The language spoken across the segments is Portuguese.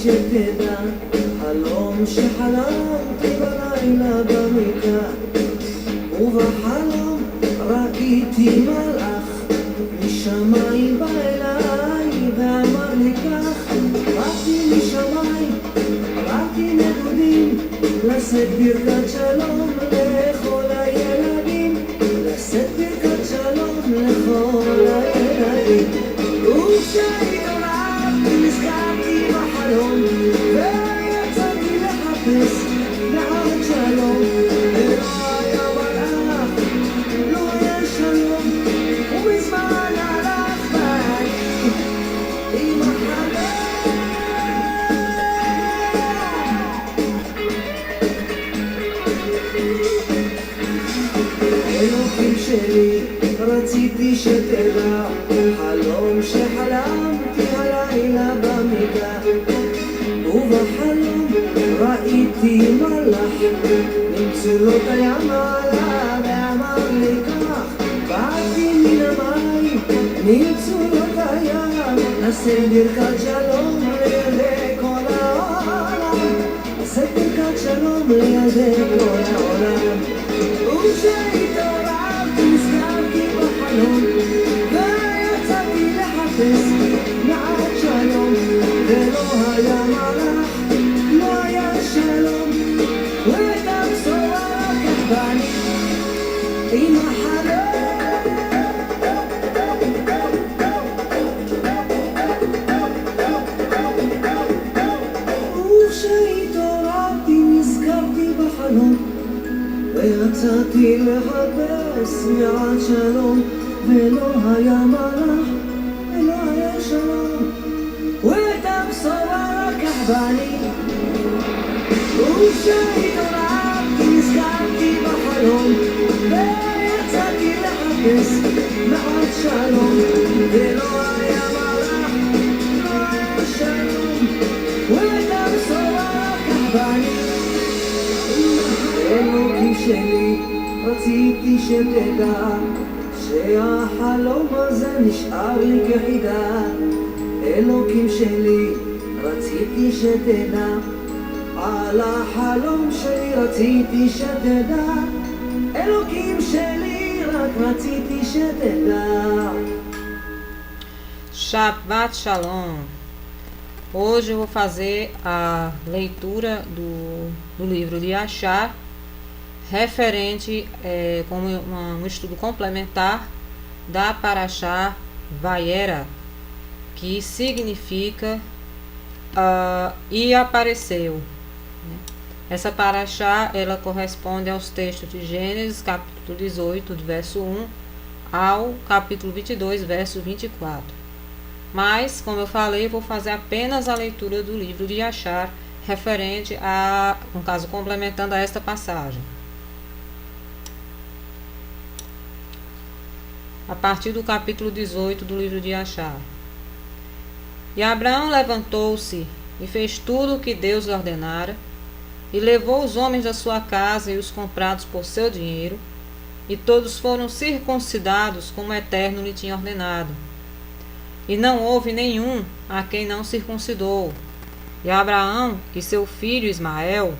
שתדע, חלום שחלמתי בלילה במיטה, ובחלום ראיתי מלאך משמיים בא אליי ואמר לי כך, באתי משמיים, באתי נדודים, לשאת ברכת שלום לכל הילדים, לשאת ברכת שלום לכל הילדים. וכשהתעוררתי נזכרתי בחלום, ויצאתי לחפש בעד שלום, ולא היה מלאך, לא היה שלום, ומזמן הלך ואני עם החלום. אלוקים שלי, רציתי שתדע, חלום שחלמתי הלילה במיטה, ובחלום ראיתי מלאך ממצולות הים עלה ואמר לי כך, באתי מן המים ממצולות הים, לשאת ברכת שלום לילדי כל העולם, לשאת ברכת שלום לילדי כל העולם. וכשהתעוררתי נזכרתי בחלום, ויצאתי לחפש מעט שלום, ולא היה מלאך, לא היה שלום, ואת הבשורה לקח בני עם החלום. וכשהתעוררתי נזכרתי בחלום, ויצאתי לחפש מעט שלום, ולא היה מלאך, ולא היה שלום, ואת הבשורה לקח בני. וכשהתעוררתי נזכרתי בחלום, ויצאתי לחפש מעט שלום, ולא היה מלאך, לא היה שלום, ואת הבשורה לקח בני. אלוקים שלי, רציתי שתדע, שהחלום הזה נשאר לי כחידה. אלוקים שלי, רציתי שתדע, על החלום שלי רציתי שתדע. אלוקים שלי, רק רציתי שתדע. Shabbat Shalom. Hoje eu vou fazer a leitura do livro de Yashar, referente como um estudo complementar da Parashá Vayera, que significa e apareceu. Essa Parashá, ela corresponde aos textos de Gênesis, capítulo 18, do verso 1 ao capítulo 22, verso 24. Mas, como eu falei, vou fazer apenas a leitura do livro de Yashar, referente a, no caso, complementando a esta passagem. A partir do capítulo 18 do livro de Yashar. E Abraão levantou-se e fez tudo o que Deus lhe ordenara, e levou os homens da sua casa e os comprados por seu dinheiro, e todos foram circuncidados como o Eterno lhe tinha ordenado. E não houve nenhum a quem não circuncidou. E Abraão e seu filho Ismael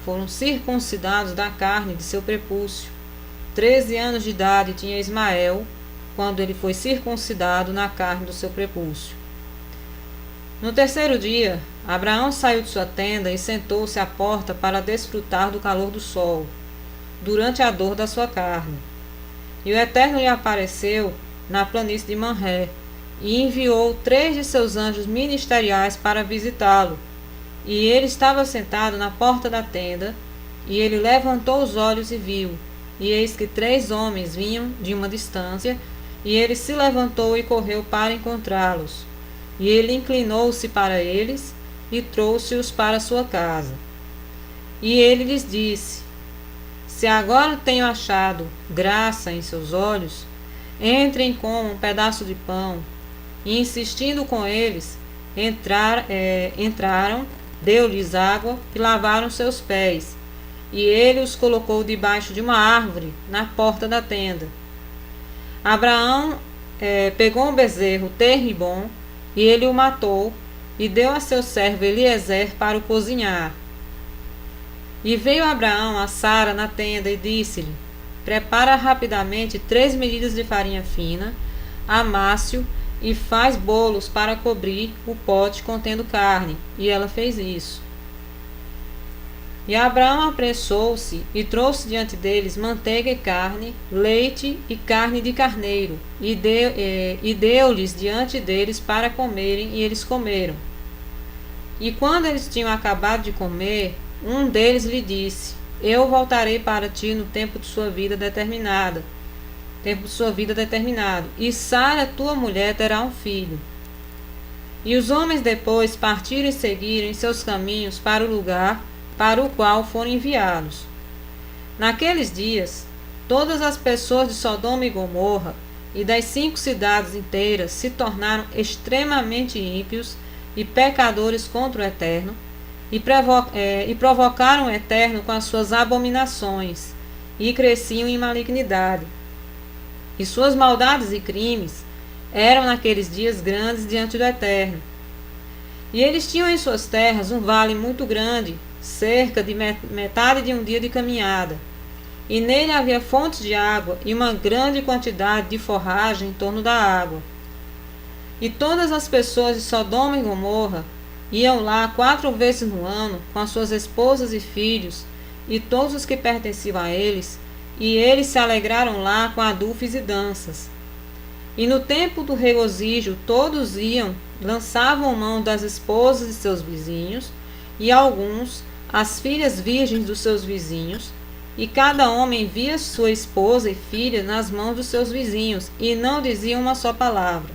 foram circuncidados da carne de seu prepúcio. 13 anos de idade tinha Ismael quando ele foi circuncidado na carne do seu prepúcio. No terceiro dia, Abraão saiu de sua tenda e sentou-se à porta para desfrutar do calor do sol, durante a dor da sua carne. E o Eterno lhe apareceu na planície de Manré, e enviou 3 de seus anjos ministeriais para visitá-lo. E ele estava sentado na porta da tenda, e ele levantou os olhos e viu, e eis que 3 homens vinham de uma distância, e ele se levantou e correu para encontrá-los. E ele inclinou-se para eles, e trouxe-os para sua casa. E ele lhes disse: se agora tenho achado graça em seus olhos, entrem com um pedaço de pão. E insistindo com eles, entraram, deu-lhes água e lavaram seus pés. E ele os colocou debaixo de uma árvore, na porta da tenda. Abraão pegou um bezerro tenro e bom, e ele o matou, e deu a seu servo Eliezer para o cozinhar. E veio Abraão a Sara na tenda e disse-lhe: prepara rapidamente 3 medidas de farinha fina, amasse-o e faz bolos para cobrir o pote contendo carne. E ela fez isso. E Abraão apressou-se e trouxe diante deles manteiga e carne, leite e carne de carneiro, e deu-lhes diante deles para comerem, e eles comeram. E quando eles tinham acabado de comer, um deles lhe disse: eu voltarei para ti no tempo de sua vida determinado, e Sara, tua mulher, terá um filho. E os homens depois partiram e seguiram em seus caminhos para o lugar para o qual foram enviados. Naqueles dias, todas as pessoas de Sodoma e Gomorra e das 5 cidades inteiras se tornaram extremamente ímpios e pecadores contra o Eterno, e provocaram o Eterno com as suas abominações, e cresciam em malignidade. E suas maldades e crimes eram naqueles dias grandes diante do Eterno. E eles tinham em suas terras um vale muito grande, cerca de metade de um dia de caminhada, e nele havia fontes de água e uma grande quantidade de forragem em torno da água. E todas as pessoas de Sodoma e Gomorra iam lá 4 vezes no ano com as suas esposas e filhos e todos os que pertenciam a eles, e eles se alegraram lá com adufes e danças. E no tempo do regozijo todos iam, lançavam mão das esposas de seus vizinhos, e alguns as filhas virgens dos seus vizinhos, e cada homem via sua esposa e filha nas mãos dos seus vizinhos, e não diziam uma só palavra.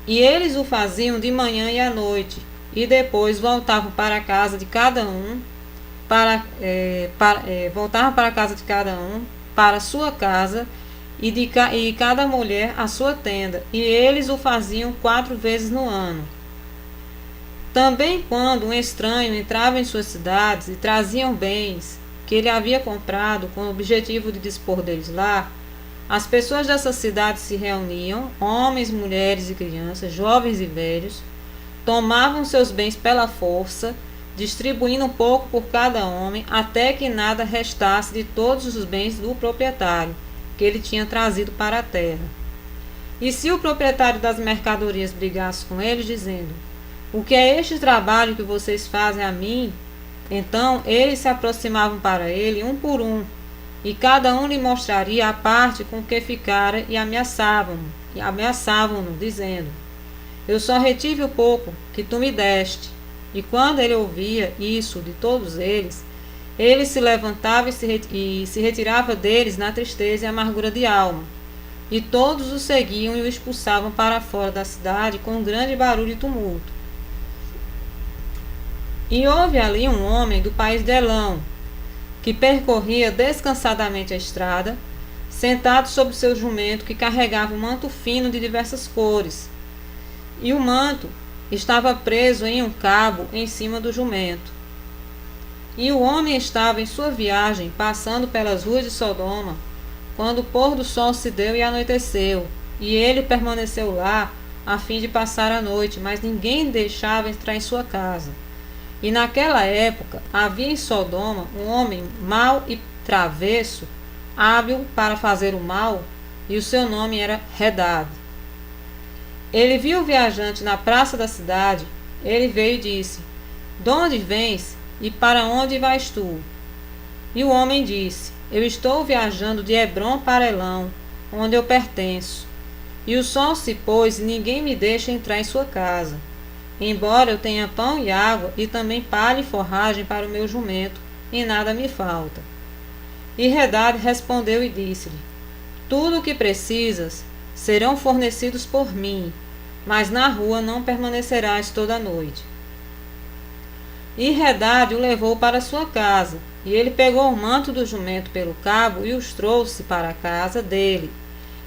E eles o faziam de manhã e à noite, e depois voltavam para a casa de cada um, voltavam para a casa de cada um, para a sua casa, e cada mulher a sua tenda, e eles o faziam 4 vezes no ano. Também quando um estranho entrava em suas cidades e traziam bens que ele havia comprado com o objetivo de dispor deles lá, as pessoas dessas cidades se reuniam, homens, mulheres e crianças, jovens e velhos, tomavam seus bens pela força, distribuindo um pouco por cada homem, até que nada restasse de todos os bens do proprietário, que ele tinha trazido para a terra. E se o proprietário das mercadorias brigasse com eles, dizendo: o que é este trabalho que vocês fazem a mim? Então eles se aproximavam para ele um por um, e cada um lhe mostraria a parte com que ficara, e ameaçavam-no, dizendo: eu só retive o pouco que tu me deste. E quando ele ouvia isso de todos eles, ele se levantava e se retirava deles na tristeza e amargura de alma. E todos o seguiam e o expulsavam para fora da cidade com um grande barulho e tumulto. E houve ali um homem do país de Elão, que percorria descansadamente a estrada, sentado sobre seu jumento, que carregava um manto fino de diversas cores. E o manto estava preso em um cabo em cima do jumento. E o homem estava em sua viagem, passando pelas ruas de Sodoma, quando o pôr do sol se deu e anoiteceu, e ele permaneceu lá, a fim de passar a noite, mas ninguém deixava entrar em sua casa. E naquela época havia em Sodoma um homem mau e travesso, hábil para fazer o mal, e o seu nome era Redad. Ele viu o viajante na praça da cidade. Ele veio e disse: de onde vens e para onde vais tu? E o homem disse: eu estou viajando de Hebrom para Elão, onde eu pertenço. E o sol se pôs e ninguém me deixa entrar em sua casa. Embora eu tenha pão e água, e também palha e forragem para o meu jumento, e nada me falta. E Redad respondeu e disse-lhe: tudo o que precisas serão fornecidos por mim, mas na rua não permanecerás toda a noite. E Redad o levou para sua casa, e ele pegou o manto do jumento pelo cabo e os trouxe para a casa dele.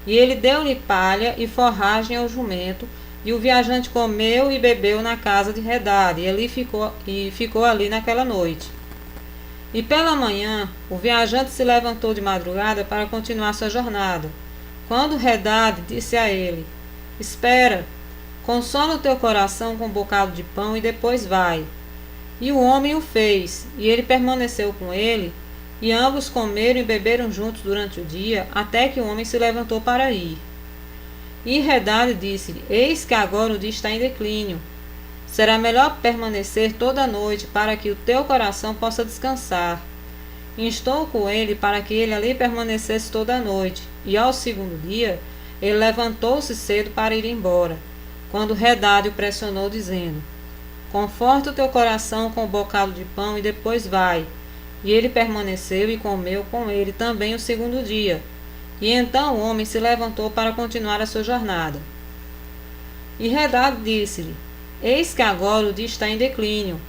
E ele deu-lhe palha e forragem ao jumento, e o viajante comeu e bebeu na casa de Redad, e ficou ali naquela noite. E pela manhã, o viajante se levantou de madrugada para continuar sua jornada. Quando Redad disse a ele: espera, Consola o teu coração com um bocado de pão e depois vai. E o homem o fez, e ele permaneceu com ele, e ambos comeram e beberam juntos durante o dia, até que o homem se levantou para ir. E Redade disse-lhe: Eis que agora o dia está em declínio. Será melhor permanecer toda a noite, para que o teu coração possa descansar. Instou com ele para que ele ali permanecesse toda a noite, e ao segundo dia ele levantou-se cedo para ir embora, quando Redade o pressionou, dizendo: Conforta o teu coração com um bocado de pão e depois vai. E ele permaneceu e comeu com ele também o segundo dia. E então o homem se levantou para continuar a sua jornada. E Redade disse-lhe: Eis que agora o dia está em declínio.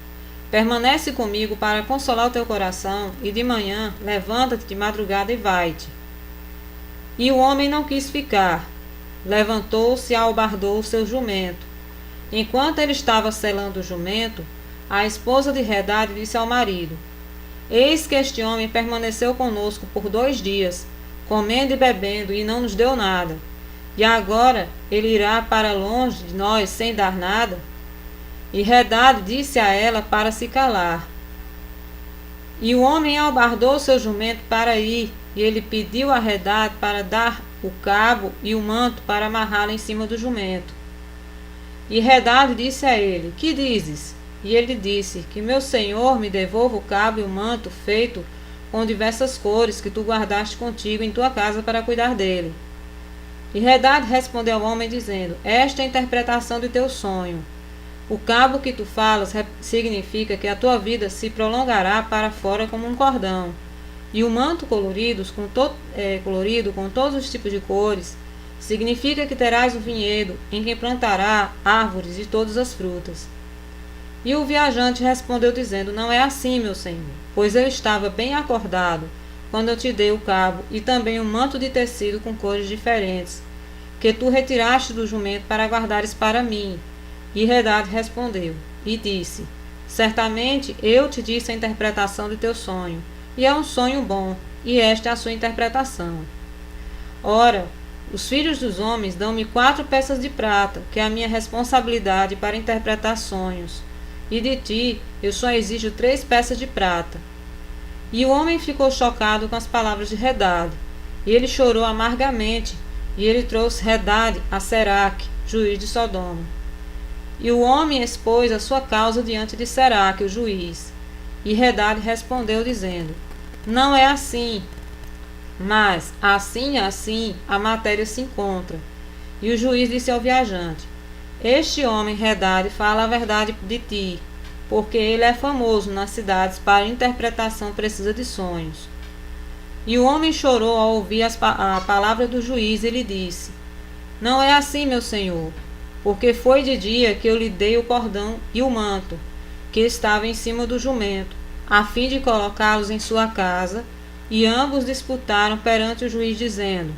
Permanece comigo para consolar o teu coração, e de manhã levanta-te de madrugada e vai-te. E o homem não quis ficar. Levantou-se e albardou o seu jumento. Enquanto ele estava selando o jumento, a esposa de Redade disse ao marido: Eis que este homem permaneceu conosco por 2 dias, comendo e bebendo, e não nos deu nada. E agora ele irá para longe de nós sem dar nada? E Redade disse a ela para se calar. E o homem albardou seu jumento para ir, e ele pediu a Redade para dar o cabo e o manto para amarrá-lo em cima do jumento. E Redade disse a ele: Que dizes? E ele disse: Que meu senhor me devolva o cabo e o manto feito com diversas cores que tu guardaste contigo em tua casa para cuidar dele. E Redade respondeu ao homem dizendo: Esta é a interpretação de teu sonho. O cabo que tu falas significa que a tua vida se prolongará para fora como um cordão. E o manto colorido com todos os tipos de cores significa que terás o vinhedo em que plantará árvores de todas as frutas. E o viajante respondeu dizendo: Não é assim, meu senhor, pois eu estava bem acordado quando eu te dei o cabo e também um manto de tecido com cores diferentes, que tu retiraste do jumento para guardares para mim. E Redade respondeu e disse: Certamente eu te disse a interpretação de teu sonho, e é um sonho bom, e esta é a sua interpretação. Ora, os filhos dos homens dão-me 4 peças de prata, que é a minha responsabilidade para interpretar sonhos, e de ti eu só exijo 3 peças de prata. E o homem ficou chocado com as palavras de Redade, e ele chorou amargamente, e ele trouxe Redade a Seraque, juiz de Sodoma. E o homem expôs a sua causa diante de Seraque, o juiz. E Redade respondeu dizendo: Não é assim, mas assim a matéria se encontra. E o juiz disse ao viajante: Este homem, Redade, fala a verdade de ti, porque ele é famoso nas cidades para interpretação precisa de sonhos. E o homem chorou ao ouvir a palavra do juiz e lhe disse: Não é assim, meu senhor, porque foi de dia que eu lhe dei o cordão e o manto, que estava em cima do jumento, a fim de colocá-los em sua casa, e ambos disputaram perante o juiz, dizendo: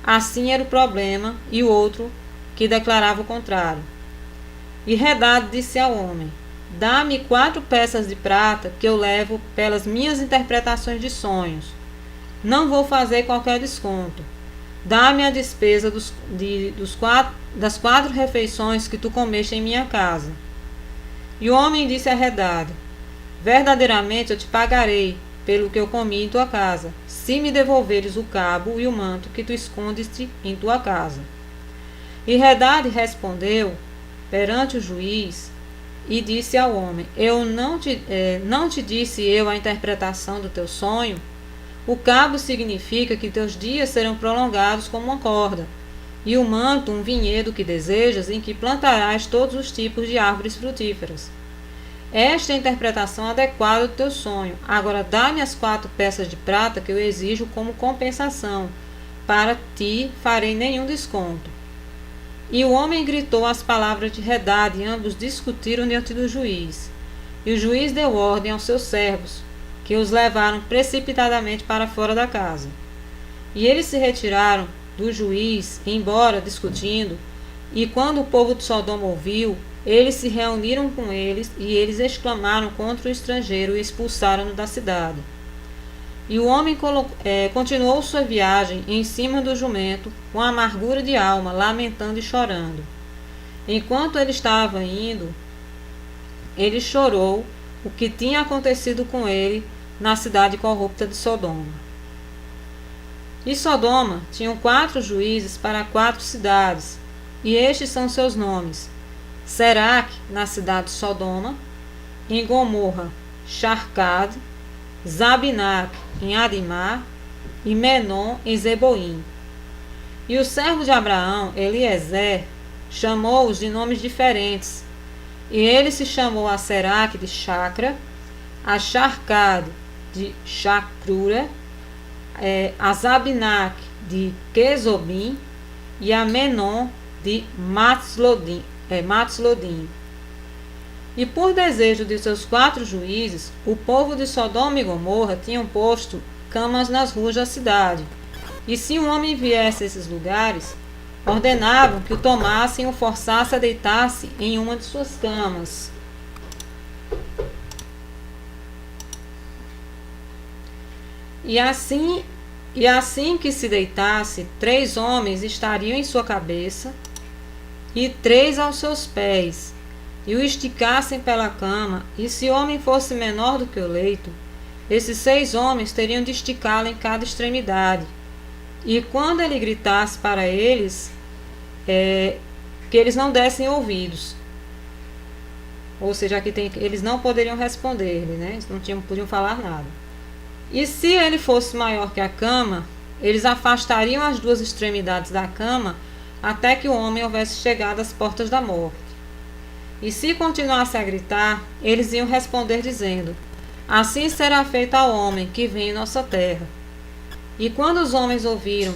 Assim era o problema, e o outro, que declarava o contrário. E Redade disse ao homem: Dá-me 4 peças de prata, que eu levo pelas minhas interpretações de sonhos. Não vou fazer qualquer desconto. Dá-me a despesa das 4 refeições que tu comeste em minha casa. E o homem disse a Redade: Verdadeiramente eu te pagarei pelo que eu comi em tua casa, se me devolveres o cabo e o manto que tu escondes-te em tua casa. E Redade respondeu perante o juiz e disse ao homem: não te disse eu a interpretação do teu sonho? O cabo significa que teus dias serão prolongados como uma corda, e o manto um vinhedo que desejas, em que plantarás todos os tipos de árvores frutíferas. Esta é a interpretação adequada do teu sonho. Agora dá-me as 4 peças de prata que eu exijo como compensação. Para ti farei nenhum desconto. E o homem gritou as palavras de Redade, e ambos discutiram diante do juiz. E o juiz deu ordem aos seus servos, que os levaram precipitadamente para fora da casa. E eles se retiraram do juiz, embora discutindo, e quando o povo de Sodoma ouviu, eles se reuniram com eles, e eles exclamaram contra o estrangeiro e expulsaram-no da cidade. E o homem continuou sua viagem em cima do jumento, com amargura de alma, lamentando e chorando. Enquanto ele estava indo, ele chorou o que tinha acontecido com ele na cidade corrupta de Sodoma. E Sodoma tinha 4 juízes para 4 cidades, e estes são seus nomes: Seraque, na cidade de Sodoma, em Gomorra, Sharcad, Zabinac, em Adimá, e Menom, em Zeboim. E o servo de Abraão, Eliezer, chamou-os de nomes diferentes. E ele se chamou a Seraque de Chacra, a Sharcad de Chacrura, a Zabinac de Quezobim e a Menom de Matzlodim. E por desejo de seus 4 juízes, o povo de Sodoma e Gomorra tinham posto camas nas ruas da cidade. E se um homem viesse a esses lugares, ordenavam que o tomassem e o forçassem a deitar-se em uma de suas camas. E assim que se deitasse, 3 homens estariam em sua cabeça e 3 aos seus pés, e o esticassem pela cama, e se o homem fosse menor do que o leito, esses 6 homens teriam de esticá-lo em cada extremidade. E quando ele gritasse para eles, que eles não dessem ouvidos. Ou seja, aqui eles não poderiam responder-lhe, né? Eles não podiam falar nada. E se ele fosse maior que a cama, eles afastariam as 2 extremidades da cama até que o homem houvesse chegado às portas da morte. E se continuasse a gritar, eles iam responder dizendo: assim será feito ao homem que vem em nossa terra. E quando os homens ouviram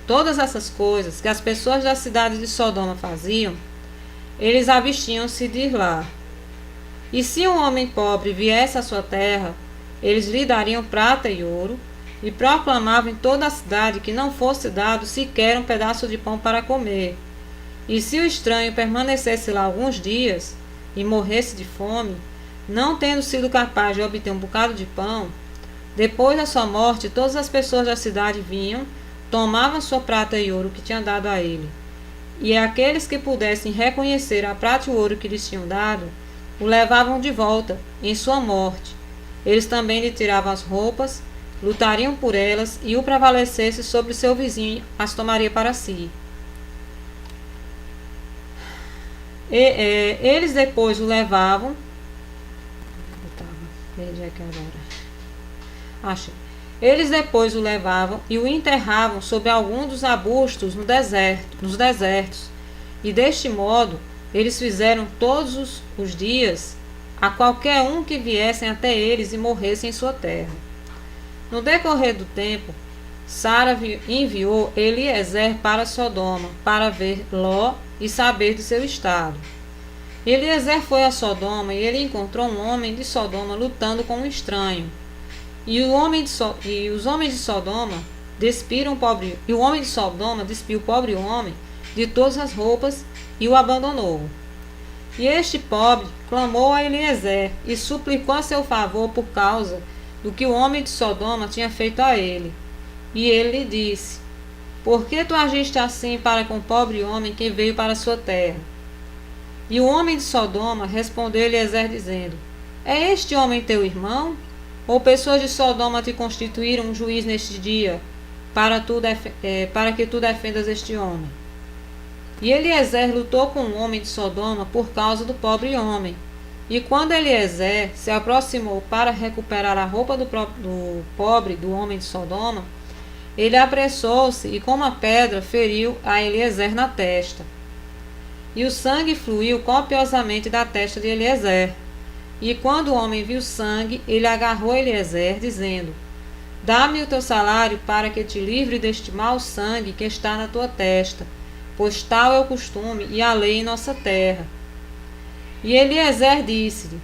todas essas coisas que as pessoas da cidade de Sodoma faziam, eles abstiam-se de ir lá. E se um homem pobre viesse à sua terra, eles lhe dariam prata e ouro, e proclamavam em toda a cidade que não fosse dado sequer um pedaço de pão para comer. E se o estranho permanecesse lá alguns dias e morresse de fome, não tendo sido capaz de obter um bocado de pão, depois da sua morte todas as pessoas da cidade vinham, tomavam sua prata e ouro que tinha dado a ele. E aqueles que pudessem reconhecer a prata e o ouro que lhes tinham dado, o levavam de volta em sua morte. Eles também lhe tiravam as roupas, lutariam por elas, e o prevalecesse sobre seu vizinho as tomaria para si. Eles depois o levavam. Eles depois o levavam e o enterravam sob algum dos arbustos nos desertos. E deste modo eles fizeram todos os dias a qualquer um que viessem até eles e morressem em sua terra. No decorrer do tempo, Sara enviou Eliezer para Sodoma para ver Ló e saber de seu estado. Eliezer foi a Sodoma e ele encontrou um homem de Sodoma lutando com um estranho. E os homens de Sodoma despiu o pobre homem de todas as roupas e o abandonou. E este pobre clamou a Eliezer e suplicou a seu favor por causa do que o homem de Sodoma tinha feito a ele. E ele lhe disse: por que tu agiste assim para com o pobre homem que veio para a sua terra? E o homem de Sodoma respondeu a Eliezer dizendo: é este homem teu irmão? Ou pessoas de Sodoma te constituíram um juiz neste dia, para que tu defendas este homem? E Eliezer lutou com o homem de Sodoma por causa do pobre homem. E quando Eliezer se aproximou para recuperar a roupa do pobre do homem de Sodoma, ele apressou-se e com uma pedra feriu a Eliezer na testa. E o sangue fluiu copiosamente da testa de Eliezer. E quando o homem viu sangue, ele agarrou Eliezer, dizendo: dá-me o teu salário para que te livre deste mau sangue que está na tua testa, pois tal é o costume e a lei em nossa terra. E Eliezer disse-lhe: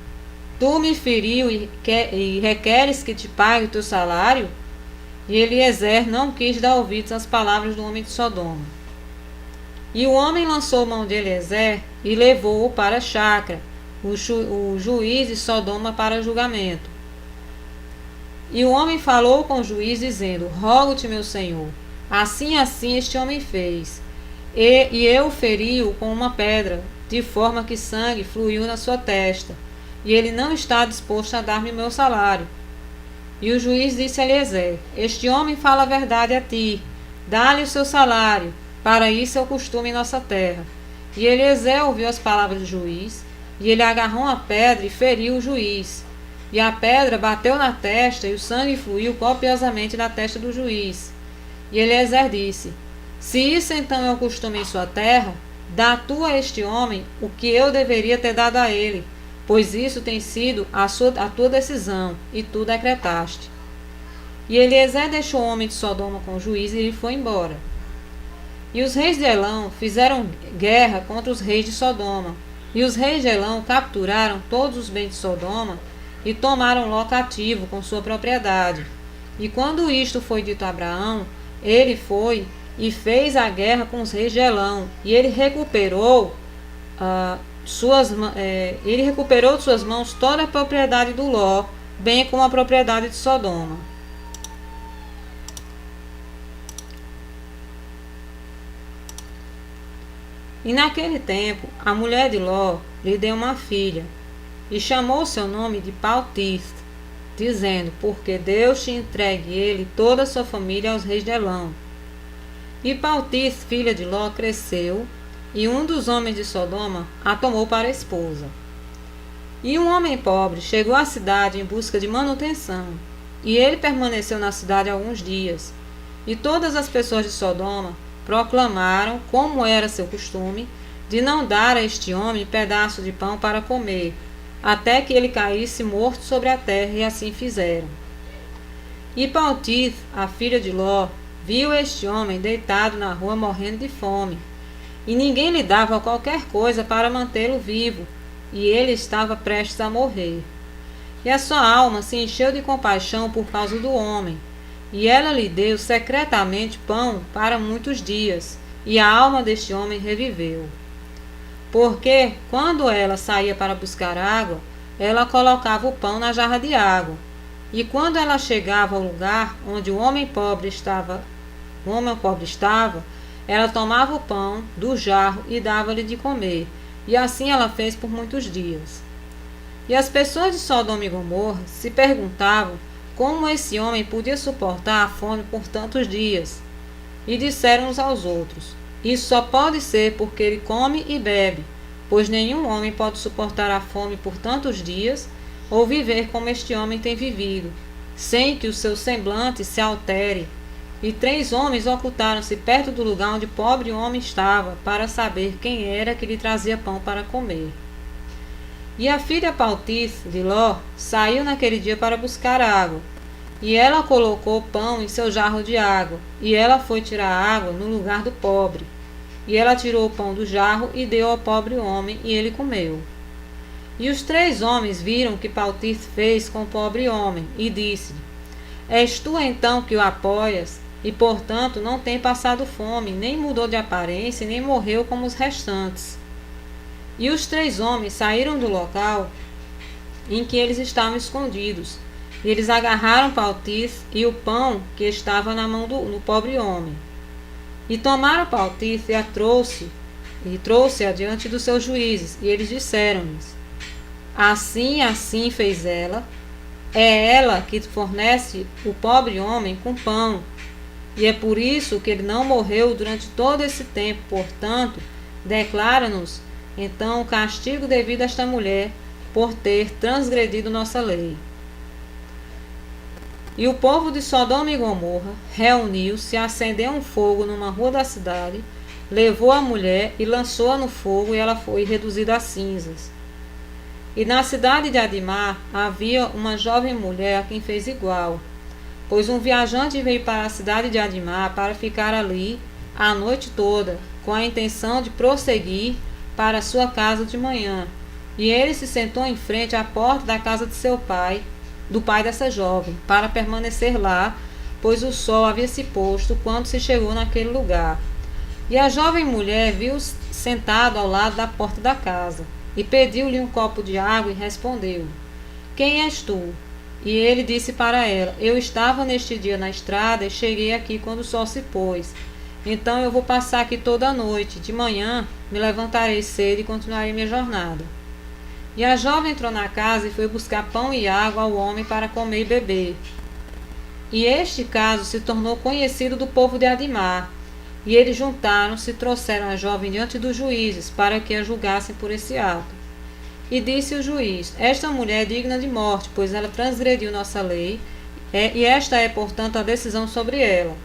tu me feriu e requeres que te pague o teu salário? E Eliezer não quis dar ouvidos às palavras do homem de Sodoma. E o homem lançou mão de Eliezer e levou-o para a chácara, o juiz de Sodoma, para julgamento. E o homem falou com o juiz, dizendo: rogo-te, meu senhor, assim este homem fez. e eu feri-o com uma pedra, de forma que sangue fluiu na sua testa, e ele não está disposto a dar-me meu salário. E o juiz disse a Eliezer: Este homem fala a verdade a ti, dá-lhe o seu salário, para isso é o costume em nossa terra. E Eliezer ouviu as palavras do juiz, e ele agarrou uma pedra e feriu o juiz. E a pedra bateu na testa, e o sangue fluiu copiosamente na testa do juiz. E Eliezer disse: Se isso então é o costume em sua terra, dá tu a este homem o que eu deveria ter dado a ele, pois isso tem sido a tua decisão, e tu decretaste. E Eliezer deixou o homem de Sodoma com o juiz e ele foi embora. E os reis de Elão fizeram guerra contra os reis de Sodoma. E os reis de Elão capturaram todos os bens de Sodoma e tomaram Ló cativo com sua propriedade. E quando isto foi dito a Abraão, ele foi e fez a guerra com os reis de Elão. E ele recuperou de suas mãos toda a propriedade do Ló, bem como a propriedade de Sodoma. E naquele tempo, a mulher de Ló lhe deu uma filha, e chamou seu nome de Paltith, dizendo: Porque Deus te entregue ele e toda a sua família aos reis de Elão. E Paltith, filha de Ló, cresceu, e um dos homens de Sodoma a tomou para esposa. E um homem pobre chegou à cidade em busca de manutenção, e ele permaneceu na cidade alguns dias. E todas as pessoas de Sodoma proclamaram, como era seu costume, de não dar a este homem pedaço de pão para comer, até que ele caísse morto sobre a terra, e assim fizeram. E Paltith, a filha de Ló, viu este homem deitado na rua morrendo de fome, e ninguém lhe dava qualquer coisa para mantê-lo vivo, e ele estava prestes a morrer. E a sua alma se encheu de compaixão por causa do homem, e ela lhe deu secretamente pão para muitos dias, e a alma deste homem reviveu. Porque, quando ela saía para buscar água, ela colocava o pão na jarra de água, e quando ela chegava ao lugar onde o homem pobre estava, ela tomava o pão do jarro e dava-lhe de comer, e assim ela fez por muitos dias. E as pessoas de Sodoma e Gomorra se perguntavam como esse homem podia suportar a fome por tantos dias. E disseram uns aos outros: Isso só pode ser porque ele come e bebe, pois nenhum homem pode suportar a fome por tantos dias, ou viver como este homem tem vivido, sem que o seu semblante se altere. E 3 homens ocultaram-se perto do lugar onde o pobre homem estava, para saber quem era que lhe trazia pão para comer. E a filha Paltith de Ló saiu naquele dia para buscar água, e ela colocou pão em seu jarro de água, e ela foi tirar água no lugar do pobre. E ela tirou o pão do jarro e deu ao pobre homem, e ele comeu. E os 3 homens viram o que Paltith fez com o pobre homem, e disse-lhe: És tu então que o apoias, e portanto não tem passado fome, nem mudou de aparência, nem morreu como os restantes. E os 3 homens saíram do local em que eles estavam escondidos, e eles agarraram Paltith e o pão que estava na mão do pobre homem. E tomaram Paltith e trouxe-a diante dos seus juízes, e eles disseram-lhes: Assim fez ela, é ela que fornece o pobre homem com pão, e é por isso que ele não morreu durante todo esse tempo. Portanto, declara-nos então o castigo devido a esta mulher por ter transgredido nossa lei. E o povo de Sodoma e Gomorra reuniu-se, acendeu um fogo numa rua da cidade, levou a mulher e lançou-a no fogo, e ela foi reduzida a cinzas. E na cidade de Adimá havia uma jovem mulher a quem fez igual, pois um viajante veio para a cidade de Adimá para ficar ali a noite toda, com a intenção de prosseguir para sua casa de manhã. E ele se sentou em frente à porta da casa de seu pai, do pai dessa jovem, para permanecer lá, pois o sol havia se posto quando se chegou naquele lugar. E a jovem mulher viu-o sentado ao lado da porta da casa, e pediu-lhe um copo de água, e respondeu: Quem és tu? E ele disse para ela: Eu estava neste dia na estrada, e cheguei aqui quando o sol se pôs. Então eu vou passar aqui toda a noite. De manhã me levantarei cedo e continuarei minha jornada. E a jovem entrou na casa e foi buscar pão e água ao homem para comer e beber. E este caso se tornou conhecido do povo de Adimá. E eles juntaram-se e trouxeram a jovem diante dos juízes, para que a julgassem por esse ato. E disse o juiz: esta mulher é digna de morte, pois ela transgrediu nossa lei, e esta é, portanto, a decisão sobre ela.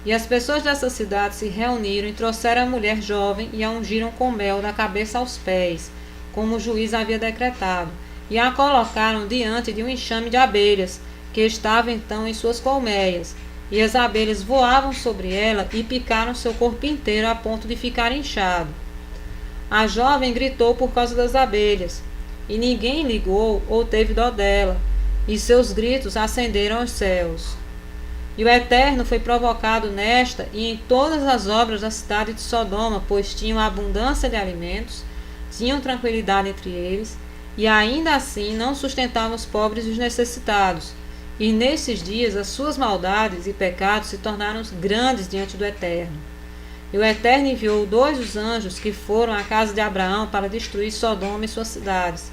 E as pessoas dessa cidade se reuniram e trouxeram a mulher jovem e a ungiram com mel da cabeça aos pés, como o juiz havia decretado, e a colocaram diante de um enxame de abelhas, que estava então em suas colmeias. E as abelhas voavam sobre ela e picaram seu corpo inteiro a ponto de ficar inchado. A jovem gritou por causa das abelhas, e ninguém ligou ou teve dó dela, e seus gritos ascenderam aos céus. E o Eterno foi provocado nesta e em todas as obras da cidade de Sodoma, pois tinham abundância de alimentos, tinham tranquilidade entre eles, e ainda assim não sustentavam os pobres e os necessitados. E nesses dias as suas maldades e pecados se tornaram grandes diante do Eterno. E o Eterno enviou 2 dos anjos que foram à casa de Abraão para destruir Sodoma e suas cidades.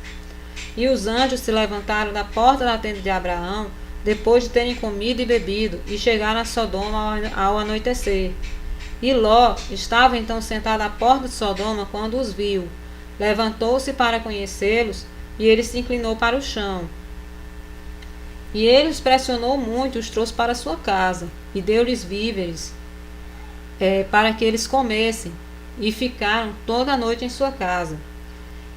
E os anjos se levantaram da porta da tenda de Abraão, depois de terem comido e bebido, e chegaram a Sodoma ao anoitecer. E Ló estava então sentado à porta de Sodoma quando os viu. Levantou-se para conhecê-los, e ele se inclinou para o chão. E ele os pressionou muito e os trouxe para sua casa, e deu-lhes víveres, para que eles comessem, e ficaram toda a noite em sua casa.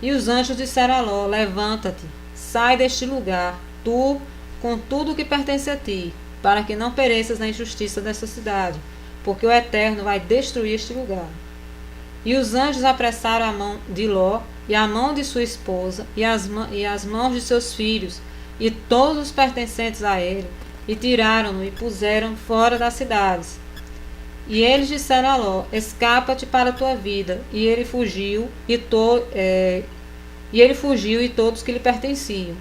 E os anjos disseram a Ló: levanta-te, sai deste lugar, tu, com tudo o que pertence a ti, para que não pereças na injustiça desta cidade, porque o Eterno vai destruir este lugar. E os anjos apressaram a mão de Ló, e a mão de sua esposa, e as mãos de seus filhos, e todos os pertencentes a ele, e tiraram-no e puseram fora das cidades. E eles disseram a Ló: escapa-te para a tua vida. E ele fugiu, e todos que lhe pertenciam.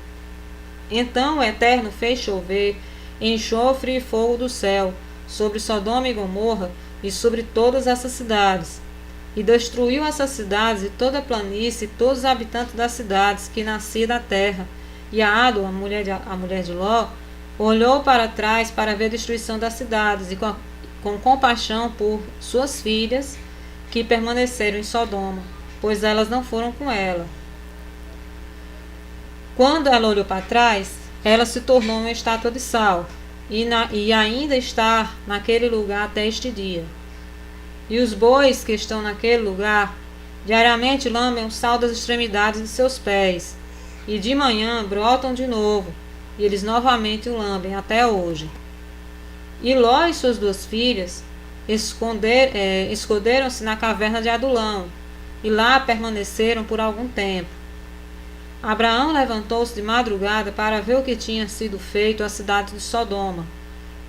Então o Eterno fez chover enxofre e fogo do céu sobre Sodoma e Gomorra e sobre todas essas cidades. E destruiu essas cidades e toda a planície e todos os habitantes das cidades que nasciam da terra. E a Ado, a mulher de Ló, olhou para trás para ver a destruição das cidades, e com compaixão por suas filhas, que permaneceram em Sodoma, pois elas não foram com ela. Quando ela olhou para trás, ela se tornou uma estátua de sal, e ainda está naquele lugar até este dia. E os bois que estão naquele lugar, diariamente lambem o sal das extremidades de seus pés, e de manhã brotam de novo, e eles novamente o lambem até hoje. E Ló e suas 2 filhas esconderam-se na caverna de Adulão, e lá permaneceram por algum tempo. Abraão levantou-se de madrugada para ver o que tinha sido feito à cidade de Sodoma.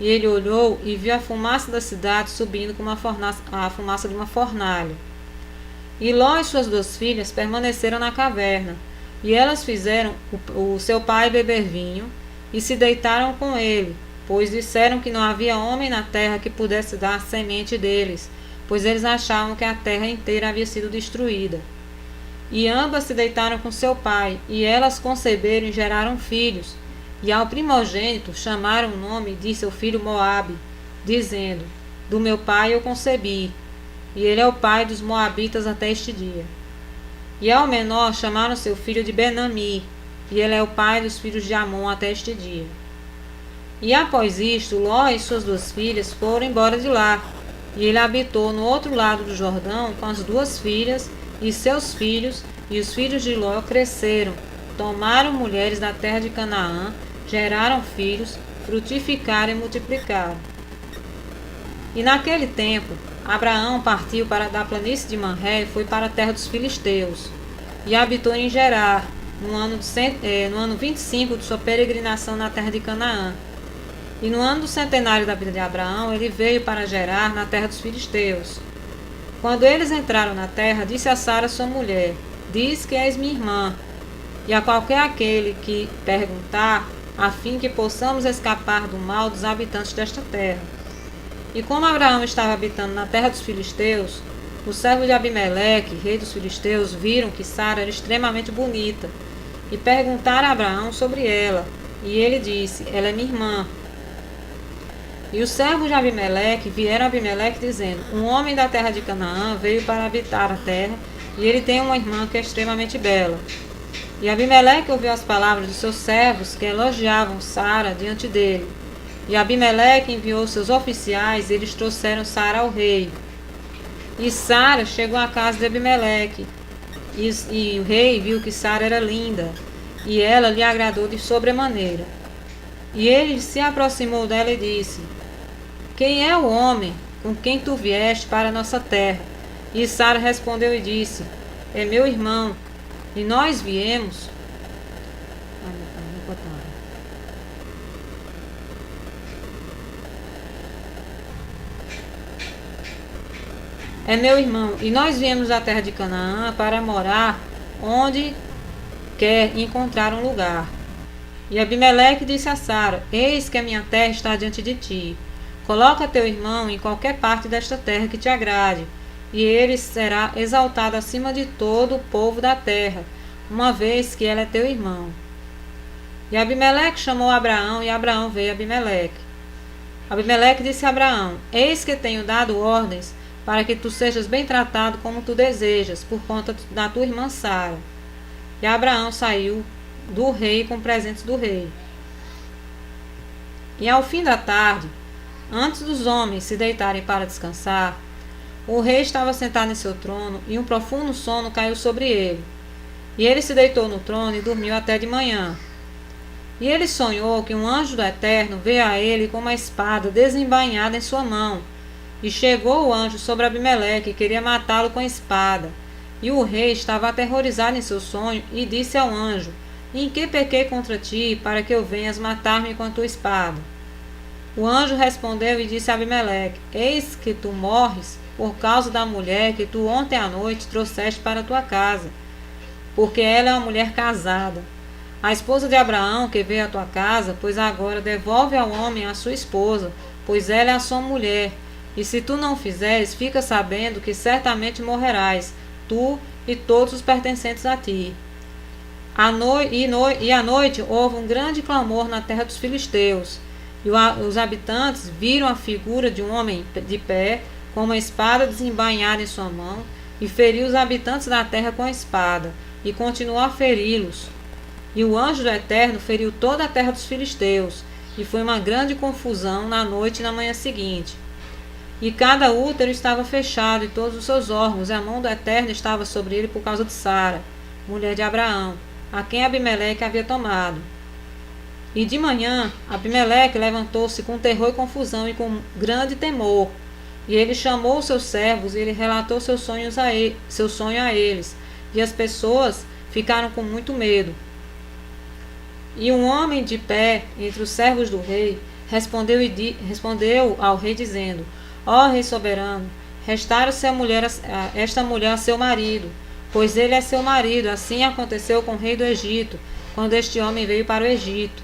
E ele olhou e viu a fumaça da cidade subindo como a fumaça de uma fornalha. E Ló e suas 2 filhas permaneceram na caverna, e elas fizeram o seu pai beber vinho, e se deitaram com ele, pois disseram que não havia homem na terra que pudesse dar semente deles, pois eles achavam que a terra inteira havia sido destruída. E ambas se deitaram com seu pai, e elas conceberam e geraram filhos. E ao primogênito chamaram o nome de seu filho Moabe, dizendo: do meu pai eu concebi, e ele é o pai dos moabitas até este dia. E ao menor chamaram seu filho de Benami, e ele é o pai dos filhos de Amon até este dia. E após isto, Ló e suas 2 filhas foram embora de lá, e ele habitou no outro lado do Jordão com as 2 filhas e seus filhos, e os filhos de Ló cresceram, tomaram mulheres da terra de Canaã, geraram filhos, frutificaram e multiplicaram. E naquele tempo, Abraão partiu da planície de Manré e foi para a terra dos filisteus, e habitou em Gerar, no ano 25 de sua peregrinação na terra de Canaã. E no ano do centenário da vida de Abraão, ele veio para Gerar, na terra dos filisteus. Quando eles entraram na terra, disse a Sara, sua mulher: diz que és minha irmã, e a qualquer aquele que perguntar, a fim que possamos escapar do mal dos habitantes desta terra. E como Abraão estava habitando na terra dos filisteus, os servos de Abimeleque, rei dos filisteus, viram que Sara era extremamente bonita e perguntaram a Abraão sobre ela. E ele disse: ela é minha irmã. E os servos de Abimeleque vieram a Abimeleque dizendo: um homem da terra de Canaã veio para habitar a terra, e ele tem uma irmã que é extremamente bela. E Abimeleque ouviu as palavras de seus servos que elogiavam Sara diante dele. E Abimeleque enviou seus oficiais, e eles trouxeram Sara ao rei. E Sara chegou à casa de Abimeleque, e o rei viu que Sara era linda, e ela lhe agradou de sobremaneira. E ele se aproximou dela e disse: quem é o homem com quem tu vieste para a nossa terra? E Sara respondeu e disse: é meu irmão, e nós viemos. É meu irmão, e nós viemos da terra de Canaã para morar onde quer encontrar um lugar. E Abimeleque disse a Sara: eis que a minha terra está diante de ti. Coloca teu irmão em qualquer parte desta terra que te agrade, e ele será exaltado acima de todo o povo da terra, uma vez que ele é teu irmão. E Abimeleque chamou Abraão, e Abraão veio a Abimeleque. Abimeleque disse a Abraão: eis que tenho dado ordens para que tu sejas bem tratado como tu desejas, por conta da tua irmã Sara. E Abraão saiu do rei com presentes do rei. E ao fim da tarde, antes dos homens se deitarem para descansar, o rei estava sentado em seu trono, e um profundo sono caiu sobre ele. E ele se deitou no trono e dormiu até de manhã. E ele sonhou que um anjo do Eterno veio a ele com uma espada desembainhada em sua mão. E chegou o anjo sobre Abimeleque e queria matá-lo com a espada. E o rei estava aterrorizado em seu sonho e disse ao anjo: em que pequei contra ti, para que eu venhas matar-me com a tua espada? O anjo respondeu e disse a Abimeleque: eis que tu morres por causa da mulher que tu ontem à noite trouxeste para a tua casa, porque ela é uma mulher casada. A esposa de Abraão que veio à tua casa, pois agora devolve ao homem a sua esposa, pois ela é a sua mulher. E se tu não fizeres, fica sabendo que certamente morrerás, tu e todos os pertencentes a ti. À noite houve um grande clamor na terra dos filisteus, e os habitantes viram a figura de um homem de pé, com uma espada desembainhada em sua mão, e feriu os habitantes da terra com a espada, e continuou a feri-los. E o anjo do Eterno feriu toda a terra dos filisteus, e foi uma grande confusão na noite e na manhã seguinte. E cada útero estava fechado, e todos os seus órgãos, e a mão do Eterno estava sobre ele por causa de Sara, mulher de Abraão, a quem Abimeleque havia tomado. E de manhã, Abimeleque levantou-se com terror e confusão e com grande temor. E ele chamou os seus servos, e ele relatou seu sonho a eles. E as pessoas ficaram com muito medo. E um homem de pé entre os servos do rei respondeu ao rei dizendo: ó rei soberano, restaure esta mulher a seu marido, pois ele é seu marido. Assim aconteceu com o rei do Egito, quando este homem veio para o Egito.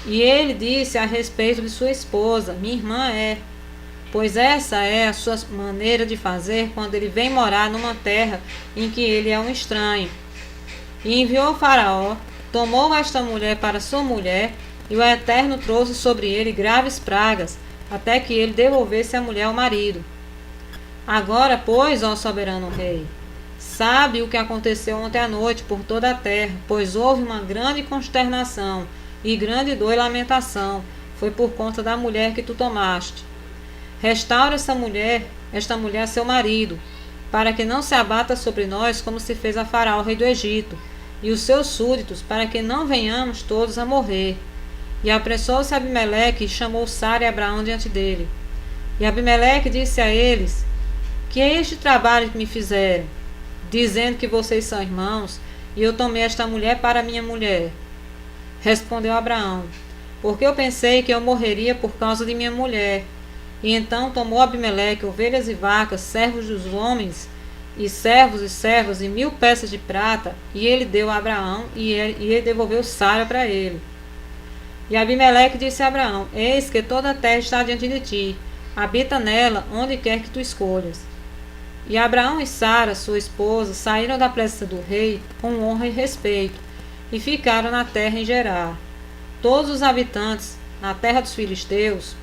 E ele disse a respeito de sua esposa: minha irmã é, pois essa é a sua maneira de fazer quando ele vem morar numa terra em que ele é um estranho. E enviou Faraó, tomou esta mulher para sua mulher, e o Eterno trouxe sobre ele graves pragas, até que ele devolvesse a mulher ao marido. Agora, pois, ó soberano rei, sabe o que aconteceu ontem à noite por toda a terra, pois houve uma grande consternação, e grande dor e lamentação, foi por conta da mulher que tu tomaste. Restaura esta mulher a seu marido, para que não se abata sobre nós como se fez a Faraó, rei do Egito, e os seus súditos, para que não venhamos todos a morrer. E apressou-se Abimeleque e chamou Sara e Abraão diante dele. E Abimeleque disse a eles: que é este trabalho que me fizeram, dizendo que vocês são irmãos, e eu tomei esta mulher para minha mulher? Respondeu Abraão: porque eu pensei que eu morreria por causa de minha mulher. E então tomou Abimeleque ovelhas e vacas, servos dos homens, e servos e servas, e 1000 peças de prata, e ele deu a Abraão, e ele devolveu Sara para ele. E Abimeleque disse a Abraão: eis que toda a terra está diante de ti, habita nela onde quer que tu escolhas. E Abraão e Sara, sua esposa, saíram da presença do rei com honra e respeito, e ficaram na terra em Gerar. Todos os habitantes na terra dos filisteus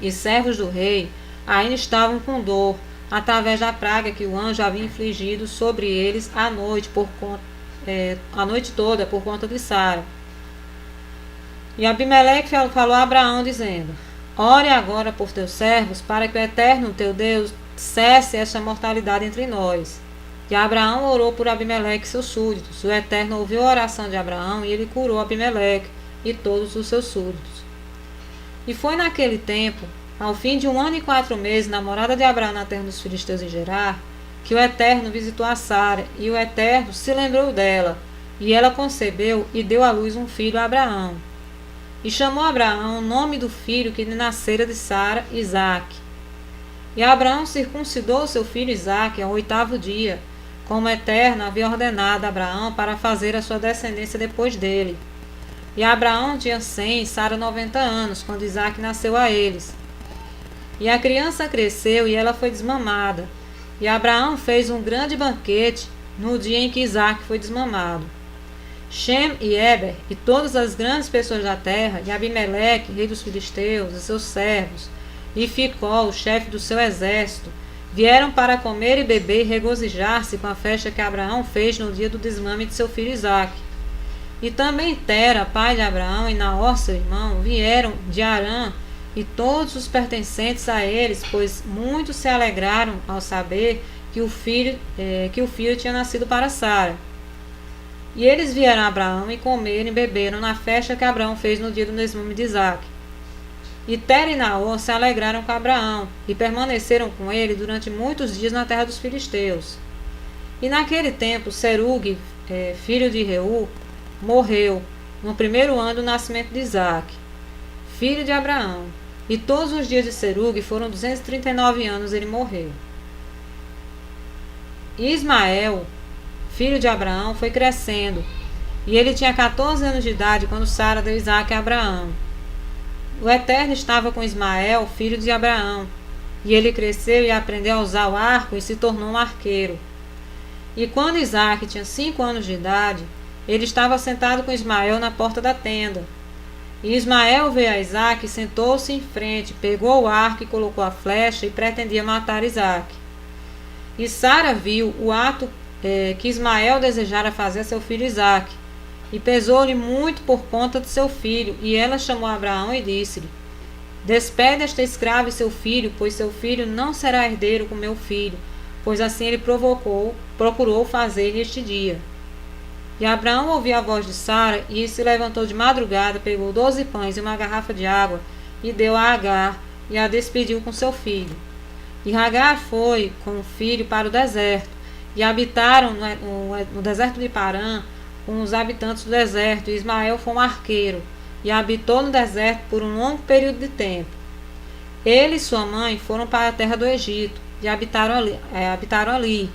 e servos do rei ainda estavam com dor, através da praga que o anjo havia infligido sobre eles a noite toda por conta de Sara. E Abimeleque falou a Abraão, dizendo: ore agora por teus servos, para que o Eterno teu Deus cesse esta mortalidade entre nós. E Abraão orou por Abimeleque e seus súditos. O Eterno ouviu a oração de Abraão, e ele curou Abimeleque e todos os seus súditos. E foi naquele tempo, ao fim de 1 ano e 4 meses, na morada de Abraão na terra dos filisteus em Gerar, que o Eterno visitou a Sara, e o Eterno se lembrou dela, e ela concebeu e deu à luz um filho a Abraão. E chamou Abraão o nome do filho que lhe nascera de Sara, Isaque. E Abraão circuncidou seu filho Isaque ao 8º dia, como o Eterno havia ordenado a Abraão para fazer a sua descendência depois dele. E Abraão tinha 100 e Sara 90 anos, quando Isaque nasceu a eles. E a criança cresceu e ela foi desmamada. E Abraão fez um grande banquete no dia em que Isaque foi desmamado. Shem e Eber e todas as grandes pessoas da terra, e Abimeleque, rei dos filisteus, e seus servos, e Ficol, o chefe do seu exército, vieram para comer e beber e regozijar-se com a festa que Abraão fez no dia do desmame de seu filho Isaque. E também Tera, pai de Abraão, e Naor, seu irmão, vieram de Harã, e todos os pertencentes a eles, pois muitos se alegraram ao saber que o filho tinha nascido para Sara. E eles vieram a Abraão e comeram e beberam na festa que Abraão fez no dia do desmame de Isaque. E Tera e Naor se alegraram com Abraão, e permaneceram com ele durante muitos dias na terra dos filisteus. E naquele tempo, Serugue, filho de Reu, morreu, no 1º ano do nascimento de Isaque, filho de Abraão. E todos os dias de Serugue foram 239 anos, ele morreu. E Ismael, filho de Abraão, foi crescendo, e ele tinha 14 anos de idade quando Sara deu Isaque a Abraão. O Eterno estava com Ismael, filho de Abraão, e ele cresceu e aprendeu a usar o arco e se tornou um arqueiro. E quando Isaque tinha 5 anos de idade, ele estava sentado com Ismael na porta da tenda. E Ismael veio a Isaque e sentou-se em frente, pegou o arco e colocou a flecha e pretendia matar Isaque. E Sara viu o ato que Ismael desejara fazer a seu filho Isaque, e pesou-lhe muito por conta de seu filho, e ela chamou Abraão e disse-lhe: despede esta escrava e seu filho, pois seu filho não será herdeiro com meu filho, pois assim ele procurou fazer-lhe este dia. E Abraão ouviu a voz de Sara, e se levantou de madrugada, pegou 12 pães e uma garrafa de água, e deu a Agar, e a despediu com seu filho. E Agar foi com o filho para o deserto, e habitaram no deserto de Parã, com os habitantes do deserto, e Ismael foi um arqueiro, e habitou no deserto por um longo período de tempo. Ele e sua mãe foram para a terra do Egito, e habitaram ali.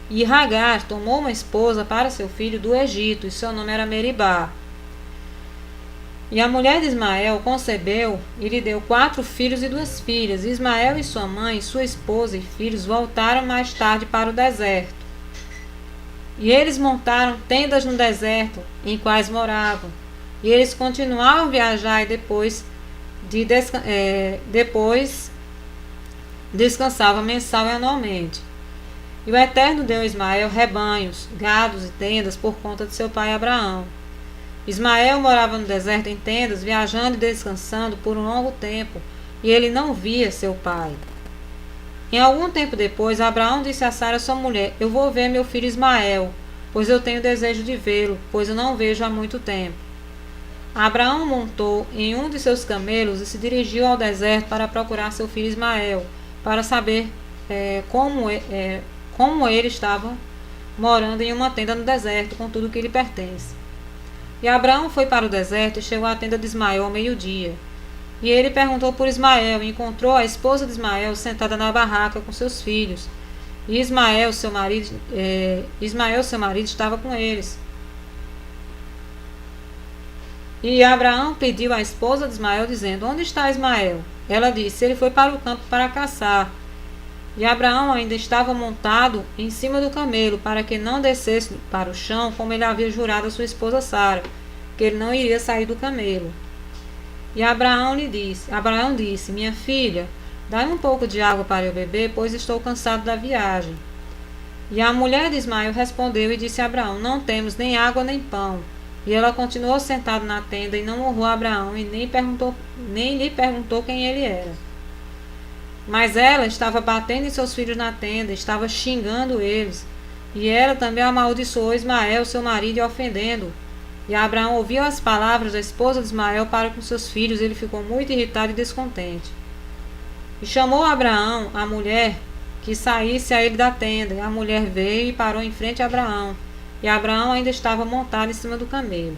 E Agar tomou uma esposa para seu filho do Egito, e seu nome era Meribá. E a mulher de Ismael concebeu e lhe deu 4 filhos e 2 filhas. E Ismael e sua mãe, sua esposa e filhos voltaram mais tarde para o deserto. E eles montaram tendas no deserto em quais moravam. E eles continuavam a viajar e depois descansavam mensal e anualmente. E o Eterno deu a Ismael rebanhos, gados e tendas por conta de seu pai Abraão. Ismael morava no deserto em tendas, viajando e descansando por um longo tempo, e ele não via seu pai. Em algum tempo depois, Abraão disse a Sara, sua mulher: eu vou ver meu filho Ismael, pois eu tenho desejo de vê-lo, pois eu não vejo há muito tempo. Abraão montou em um de seus camelos e se dirigiu ao deserto para procurar seu filho Ismael, para saber como ele estava morando em uma tenda no deserto, com tudo que lhe pertence. E Abraão foi para o deserto e chegou à tenda de Ismael ao meio-dia. E ele perguntou por Ismael e encontrou a esposa de Ismael sentada na barraca com seus filhos. E Ismael, seu marido, estava com eles. E Abraão pediu à esposa de Ismael, dizendo: Onde está Ismael? Ela disse: Ele foi para o campo para caçar. E Abraão ainda estava montado em cima do camelo, para que não descesse para o chão, como ele havia jurado a sua esposa Sara, que ele não iria sair do camelo. E Abraão disse: Minha filha, dá-me um pouco de água para eu beber, pois estou cansado da viagem. E a mulher de Ismael respondeu e disse a Abraão: Não temos nem água nem pão. E ela continuou sentada na tenda e não honrou Abraão e nem lhe perguntou quem ele era. Mas ela estava batendo em seus filhos na tenda, estava xingando eles. E ela também amaldiçoou Ismael, seu marido, e ofendendo-o. E Abraão ouviu as palavras da esposa de Ismael para com seus filhos, e ele ficou muito irritado e descontente. E chamou Abraão a mulher que saísse a ele da tenda. E a mulher veio e parou em frente a Abraão. E Abraão ainda estava montado em cima do camelo.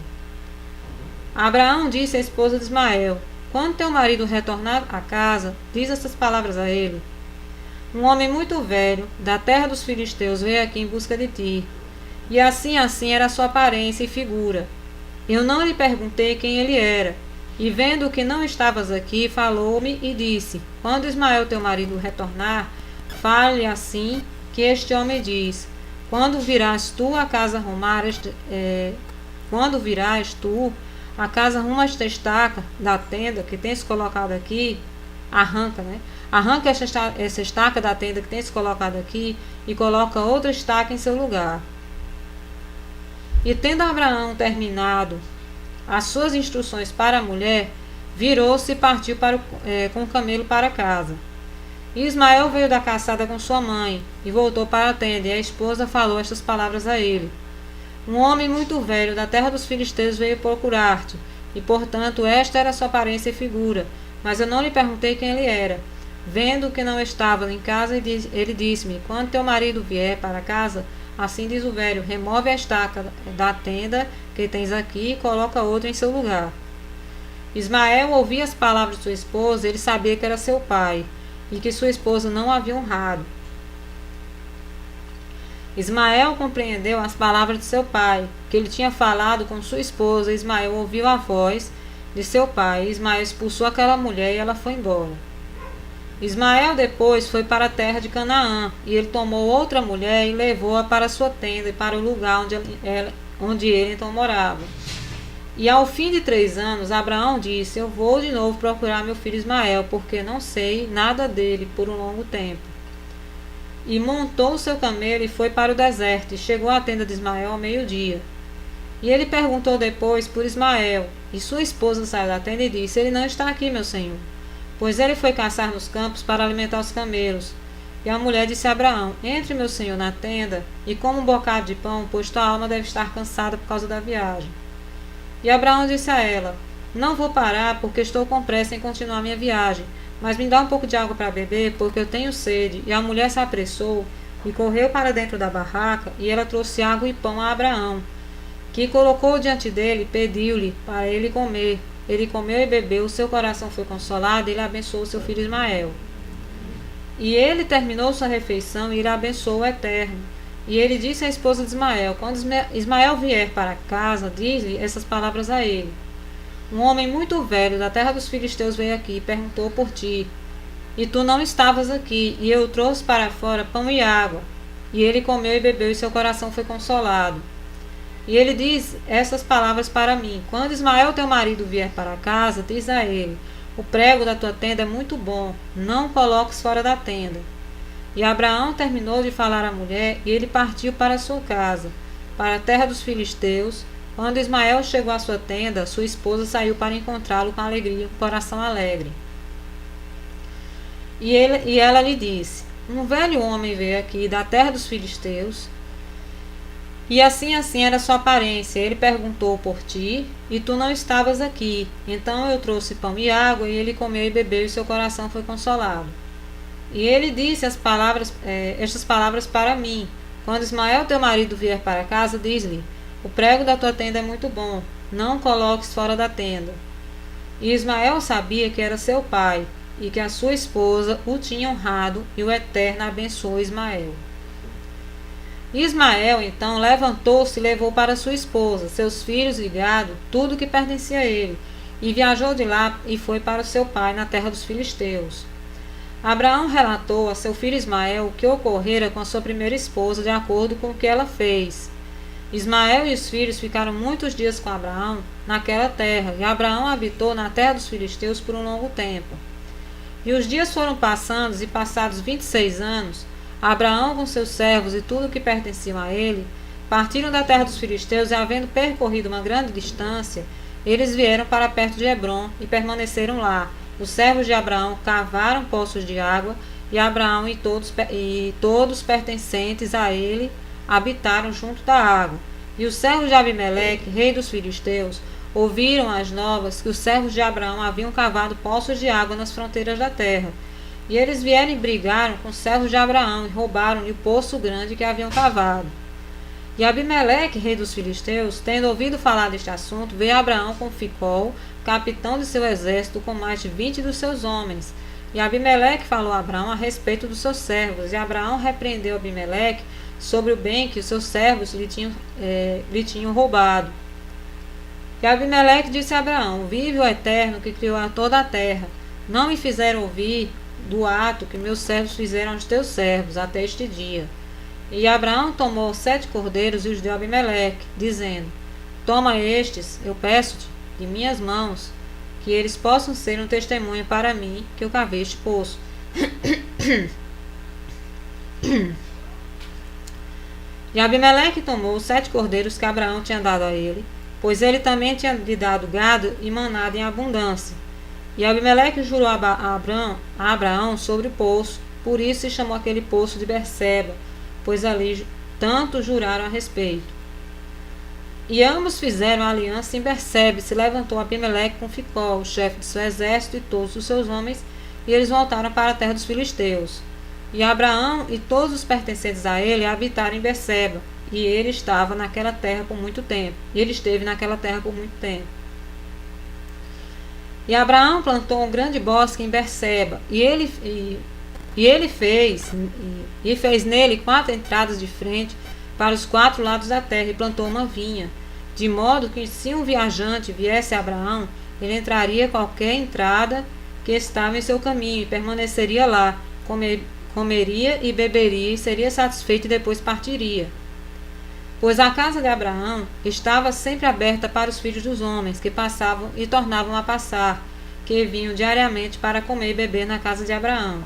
Abraão disse à esposa de Ismael: Quando teu marido retornar à casa, diz essas palavras a ele: Um homem muito velho, da terra dos filisteus, veio aqui em busca de ti. E assim era a sua aparência e figura. Eu não lhe perguntei quem ele era. E vendo que não estavas aqui, falou-me e disse: Quando Ismael teu marido retornar, fale assim que este homem diz: Quando virás tu a casa rumo a esta estaca da tenda que tens colocado aqui, arranca essa estaca da tenda que tens colocado aqui e coloca outra estaca em seu lugar. E tendo Abraão terminado as suas instruções para a mulher, virou-se e partiu com o camelo para casa. E Ismael veio da caçada com sua mãe e voltou para a tenda, e a esposa falou estas palavras a ele: Um homem muito velho da terra dos filisteus veio procurar-te, e portanto esta era sua aparência e figura, mas eu não lhe perguntei quem ele era. Vendo que não estava em casa, ele disse-me: Quando teu marido vier para casa, assim diz o velho, remove a estaca da tenda que tens aqui e coloca outra em seu lugar. Ismael ouvia as palavras de sua esposa, ele sabia que era seu pai, e que sua esposa não o havia honrado. Ismael compreendeu as palavras de seu pai, que ele tinha falado com sua esposa. Ismael ouviu a voz de seu pai. Ismael expulsou aquela mulher e ela foi embora. Ismael depois foi para a terra de Canaã, e ele tomou outra mulher e levou-a para sua tenda e para o lugar onde ele então morava. E ao fim de 3 anos, Abraão disse: Eu vou de novo procurar meu filho Ismael, porque não sei nada dele por um longo tempo. E montou o seu camelo e foi para o deserto, e chegou à tenda de Ismael ao meio-dia. E ele perguntou depois por Ismael, e sua esposa saiu da tenda e disse: Ele não está aqui, meu senhor, pois ele foi caçar nos campos para alimentar os camelos. E a mulher disse a Abraão: Entre, meu senhor, na tenda, e coma um bocado de pão, pois tua alma deve estar cansada por causa da viagem. E Abraão disse a ela: Não vou parar, porque estou com pressa em continuar minha viagem, mas me dá um pouco de água para beber, porque eu tenho sede. E a mulher se apressou e correu para dentro da barraca, e ela trouxe água e pão a Abraão, que colocou diante dele e pediu-lhe para ele comer. Ele comeu e bebeu, seu coração foi consolado, e ele abençoou seu filho Ismael. E ele terminou sua refeição e ele abençoou o Eterno. E ele disse à esposa de Ismael: Quando Ismael vier para casa, diz-lhe essas palavras a ele: Um homem muito velho da terra dos filisteus veio aqui e perguntou por ti. E tu não estavas aqui, e eu trouxe para fora pão e água. E ele comeu e bebeu, e seu coração foi consolado. E ele diz essas palavras para mim: Quando Ismael teu marido vier para casa, diz a ele: O prego da tua tenda é muito bom, não coloques fora da tenda. E Abraão terminou de falar à mulher, e ele partiu para a sua casa, para a terra dos filisteus. Quando Ismael chegou à sua tenda, sua esposa saiu para encontrá-lo com alegria, com coração alegre. E ela lhe disse: Um velho homem veio aqui da terra dos filisteus, e assim era sua aparência. Ele perguntou por ti, e tu não estavas aqui. Então eu trouxe pão e água, e ele comeu e bebeu, e seu coração foi consolado. E ele disse estas palavras para mim: Quando Ismael teu marido vier para casa, diz-lhe: O prego da tua tenda é muito bom, não coloques fora da tenda. E Ismael sabia que era seu pai, e que a sua esposa o tinha honrado, e o Eterno abençoou Ismael. Ismael então levantou-se e levou para sua esposa, seus filhos e gado, tudo que pertencia a ele, e viajou de lá e foi para o seu pai na terra dos filisteus. Abraão relatou a seu filho Ismael o que ocorrera com a sua primeira esposa, de acordo com o que ela fez. Ismael e os filhos ficaram muitos dias com Abraão naquela terra, e Abraão habitou na terra dos filisteus por um longo tempo. E os dias foram passando, e passados 26 anos, Abraão com seus servos e tudo o que pertencia a ele, partiram da terra dos filisteus, e havendo percorrido uma grande distância, eles vieram para perto de Hebrom e permaneceram lá. Os servos de Abraão cavaram poços de água, e Abraão e todos pertencentes a ele habitaram junto da água. E os servos de Abimeleque, rei dos filisteus, ouviram as novas que os servos de Abraão haviam cavado poços de água nas fronteiras da terra. E eles vieram e brigaram com os servos de Abraão e roubaram-lhe o poço grande que haviam cavado. E Abimeleque, rei dos filisteus, tendo ouvido falar deste assunto, veio a Abraão com Ficol, capitão de seu exército, com mais de 20 dos seus homens. E Abimeleque falou a Abraão a respeito dos seus servos. E Abraão repreendeu Abimeleque sobre o bem que os seus servos lhe tinham roubado. E Abimeleque disse a Abraão: vive o Eterno que criou a toda a terra. Não me fizeram ouvir do ato que meus servos fizeram aos teus servos até este dia. E Abraão tomou 7 cordeiros e os deu a Abimeleque, dizendo: toma estes, eu peço-te, de minhas mãos, que eles possam ser um testemunho para mim que eu cavei este poço. E Abimeleque tomou os 7 cordeiros que Abraão tinha dado a ele, pois ele também tinha lhe dado gado e manado em abundância. E Abimeleque jurou a Abraão sobre o poço, por isso se chamou aquele poço de Berseba, pois ali tanto juraram a respeito. E ambos fizeram aliança em Berseba, e se levantou Abimeleque com Ficol, o chefe de seu exército, e todos os seus homens, e eles voltaram para a terra dos filisteus. E Abraão e todos os pertencentes a ele habitaram em Berseba, e ele estava naquela terra por muito tempo. E ele esteve naquela terra por muito tempo. E Abraão plantou um grande bosque em Berseba, e ele fez nele 4 entradas de frente para os 4 lados da terra, e plantou uma vinha, de modo que se um viajante viesse a Abraão, ele entraria qualquer entrada que estava em seu caminho, e permaneceria lá, comeria e beberia, e seria satisfeito, e depois partiria. Pois a casa de Abraão estava sempre aberta para os filhos dos homens, que passavam e tornavam a passar, que vinham diariamente para comer e beber na casa de Abraão.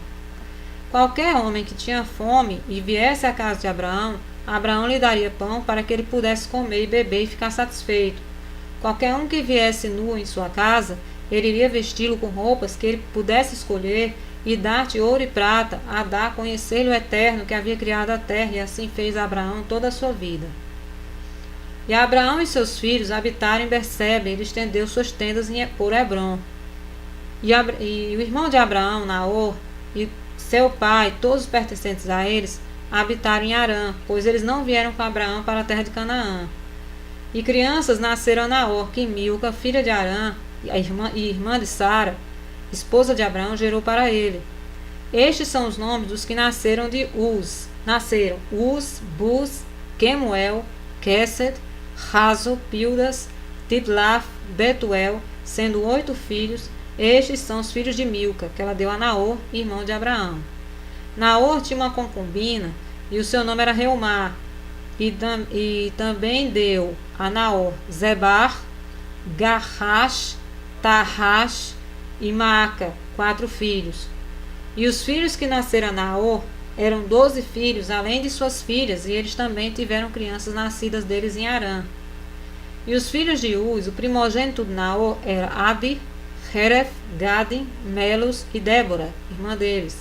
Qualquer homem que tinha fome e viesse à casa de Abraão, Abraão lhe daria pão para que ele pudesse comer e beber e ficar satisfeito. Qualquer um que viesse nu em sua casa, ele iria vesti-lo com roupas que ele pudesse escolher, e dar-te ouro e prata, a dar a conhecer-lhe o Eterno que havia criado a terra, e assim fez Abraão toda a sua vida. E Abraão e seus filhos habitaram em Berseba, e ele estendeu suas tendas por Hebrom. E o irmão de Abraão, Naor, e seu pai, todos os pertencentes a eles, habitaram em Harã, pois eles não vieram com Abraão para a terra de Canaã. E crianças nasceram a Naor, que Milca, filha de Harã, e irmã de Sara, esposa de Abraão, gerou para ele. Estes são os nomes dos que nasceram de Uz. Nasceram Uz, Buz, Quemuel, Kesed, Razo, Pildas, Tiblaf, Betuel, sendo 8 filhos. Estes são os filhos de Milca, que ela deu a Naor, irmão de Abraão. Naor tinha uma concubina, e o seu nome era Reumá, e também deu a Naor Zebar, Garrash, Tarrash e Maaca, 4 filhos. E os filhos que nasceram a Naor eram 12 filhos, além de suas filhas, e eles também tiveram crianças nascidas deles em Harã. E os filhos de Uz, o primogênito de Naor, era Abi, Heref, Gadim, Melos e Débora, irmã deles.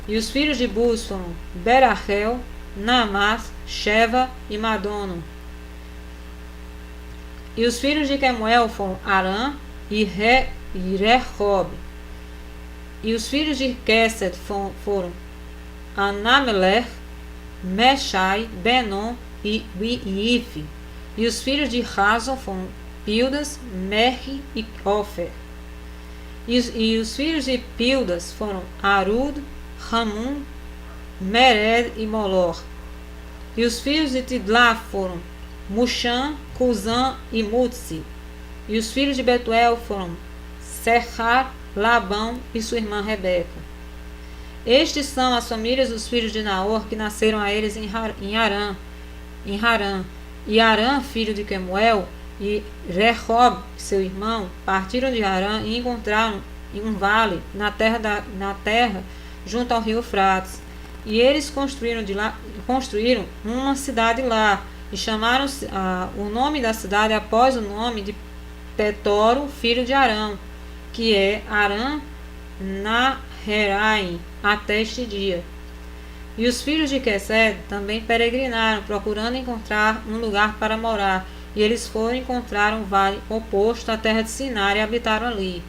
E os filhos de Buz foram Berachel, Naamath, Sheva e Madono. E os filhos de Quemuel foram Arã e Rehob. E os filhos de Kesed foram Anamelech, Meshai, Benon e Ife. E os filhos de Razo foram Pildas, Merri e Ofer. E os filhos de Pildas foram Arud, Ramum, Mered e Molor. E os filhos de Tidlá foram Muxã, Cusã e Mutsi. E os filhos de Betuel foram Serrar, Labão e sua irmã Rebeca. Estes são as famílias dos filhos de Naor que nasceram a eles em Harã. E Harã, filho de Quemuel, e Rehob, seu irmão, partiram de Harã e encontraram em um vale na terra junto ao rio Eufrates. E eles construíram uma cidade lá e chamaram o nome da cidade após o nome de Petoro, filho de Arão, que é Arã Naheraim, até este dia. E os filhos de Quesed também peregrinaram, procurando encontrar um lugar para morar, e eles foram encontrar um vale oposto à terra de Sinar e habitaram ali.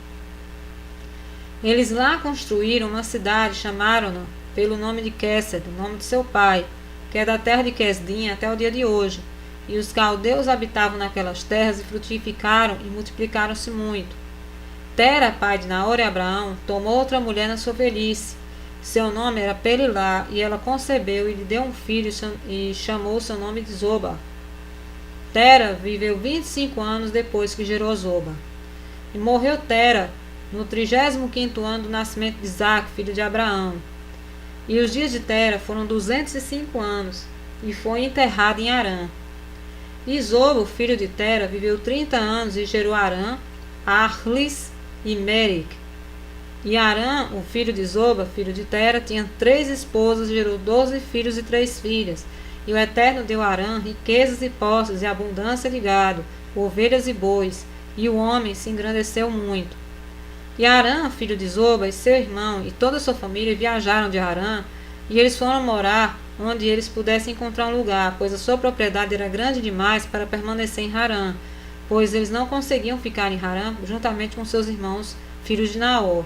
Eles lá construíram uma cidade, chamaram-na pelo nome de Quesed, o nome de seu pai, que é da terra de Quesdim até o dia de hoje. E os caldeus habitavam naquelas terras e frutificaram e multiplicaram-se muito. Tera, pai de Naor e Abraão, tomou outra mulher na sua velhice. Seu nome era Pelilá, e ela concebeu e lhe deu um filho e chamou seu nome de Zoba. Tera viveu 25 anos depois que gerou Zoba. E morreu Tera no 35º ano do nascimento de Isaque, filho de Abraão. E os dias de Tera foram 205 anos, e foi enterrado em Harã. E Zoba, filho de Tera, viveu 30 anos e gerou Arã, Arlis e Meric. E Arã, o filho de Zoba, filho de Tera, tinha 3 esposas e gerou 12 filhos e 3 filhas. E o Eterno deu a Arã riquezas e posses e abundância de gado, ovelhas e bois, e o homem se engrandeceu muito. E Arã, filho de Zoba, e seu irmão e toda a sua família viajaram de Harã, e eles foram morar onde eles pudessem encontrar um lugar, pois a sua propriedade era grande demais para permanecer em Harã, pois eles não conseguiam ficar em Harã juntamente com seus irmãos, filhos de Naor.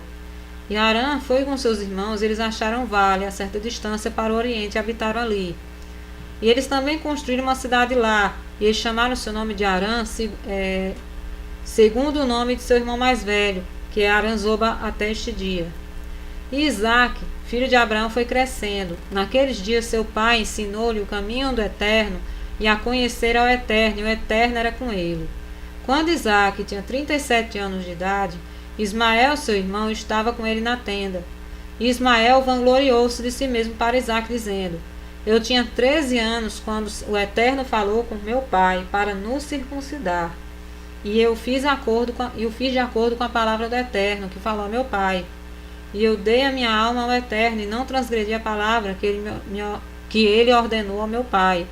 E Harã foi com seus irmãos, e eles acharam um vale a certa distância para o oriente e habitaram ali. E eles também construíram uma cidade lá, e eles chamaram seu nome de Harã, segundo o nome de seu irmão mais velho, que é Aranzoba até este dia. E Isaque, filho de Abraão, foi crescendo. Naqueles dias seu pai ensinou-lhe o caminho do Eterno e a conhecer ao Eterno, e o Eterno era com ele. Quando Isaque tinha 37 anos de idade, Ismael, seu irmão, estava com ele na tenda. E Ismael vangloriou-se de si mesmo para Isaque, dizendo: Eu tinha 13 anos quando o Eterno falou com meu pai para nos circuncidar. E eu fiz de acordo com a palavra do Eterno, que falou a meu pai. E eu dei a minha alma ao Eterno, e não transgredi a palavra que ele ordenou ao meu pai.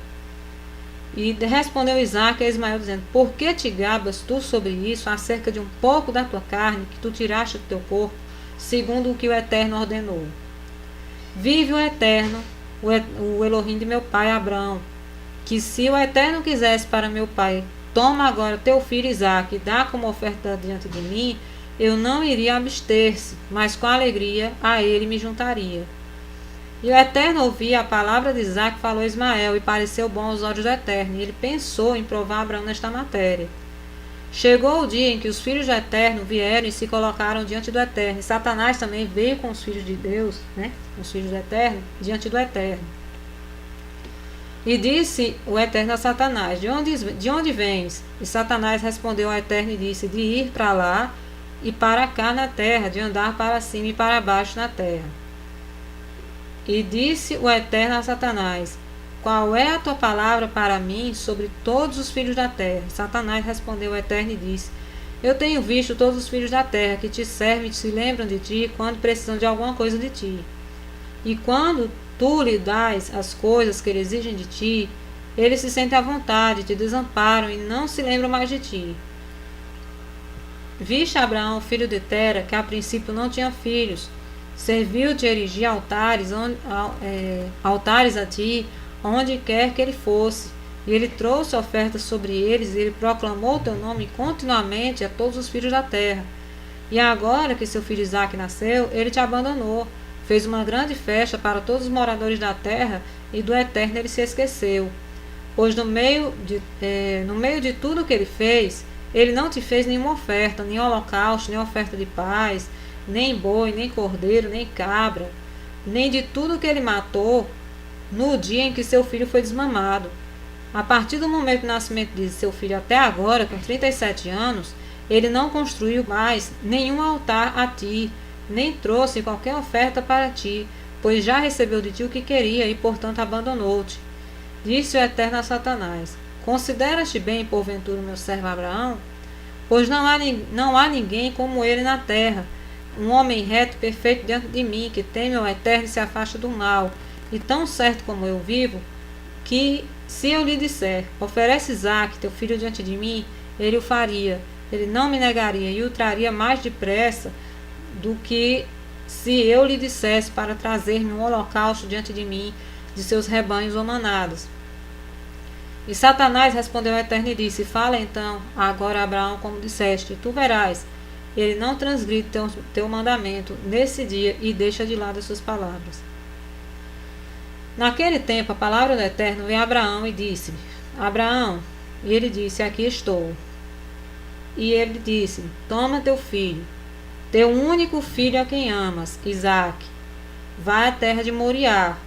E respondeu Isaque a Ismael, dizendo: Por que te gabas tu sobre isso, acerca de um pouco da tua carne, que tu tiraste do teu corpo, segundo o que o Eterno ordenou? Vive o Eterno, o Elohim de meu pai Abraão, que se o Eterno quisesse para meu pai, toma agora teu filho Isaque e dá como oferta diante de mim, eu não iria abster-se, mas com alegria a ele me juntaria. E o Eterno ouvia a palavra de Isaque, falou Ismael, e pareceu bom aos olhos do Eterno, e ele pensou em provar Abraão nesta matéria. Chegou o dia em que os filhos do Eterno vieram e se colocaram diante do Eterno, e Satanás também veio com os filhos de Deus, os filhos do Eterno, diante do Eterno. E disse o Eterno a Satanás: De onde vens? E Satanás respondeu ao Eterno e disse: De ir para lá e para cá na terra, de andar para cima e para baixo na terra. E disse o Eterno a Satanás: Qual é a tua palavra para mim sobre todos os filhos da terra? Satanás respondeu ao Eterno e disse: Eu tenho visto todos os filhos da terra que te servem e se lembram de ti quando precisam de alguma coisa de ti. E quando tu lhe dás as coisas que eles exigem de ti, eles se sentem à vontade, te desamparam e não se lembram mais de ti. Viste Abraão, filho de Tera, que a princípio não tinha filhos, serviu de erigir altares a ti, onde quer que ele fosse, e ele trouxe ofertas sobre eles, e ele proclamou teu nome continuamente a todos os filhos da terra. E agora que seu filho Isaque nasceu, ele te abandonou, fez uma grande festa para todos os moradores da terra, e do Eterno ele se esqueceu. Pois no meio de tudo que ele fez, ele não te fez nenhuma oferta, nem holocausto, nem oferta de paz, nem boi, nem cordeiro, nem cabra, nem de tudo que ele matou no dia em que seu filho foi desmamado. A partir do momento do nascimento de seu filho até agora, com 37 anos, ele não construiu mais nenhum altar a ti, nem trouxe qualquer oferta para ti, pois já recebeu de ti o que queria e, portanto, abandonou-te. Disse o Eterno a Satanás: Consideras-te bem, porventura, meu servo Abraão? Pois não há ninguém como ele na terra, um homem reto e perfeito diante de mim, que teme ao Eterno e se afasta do mal, e tão certo como eu vivo, que se eu lhe disser, oferece Isaque, teu filho, diante de mim, ele o faria. Ele não me negaria e o traria mais depressa do que se eu lhe dissesse para trazer-me um holocausto diante de mim, de seus rebanhos ou manadas. E Satanás respondeu ao Eterno e disse: Fala então agora, Abraão, como disseste, tu verás. Ele não transgride teu mandamento nesse dia e deixa de lado as suas palavras. Naquele tempo, a palavra do Eterno veio a Abraão e disse-lhe: Abraão, e ele disse: Aqui estou. E ele disse: Toma teu filho, teu único filho a quem amas, Isaque, vai à terra de Moriá,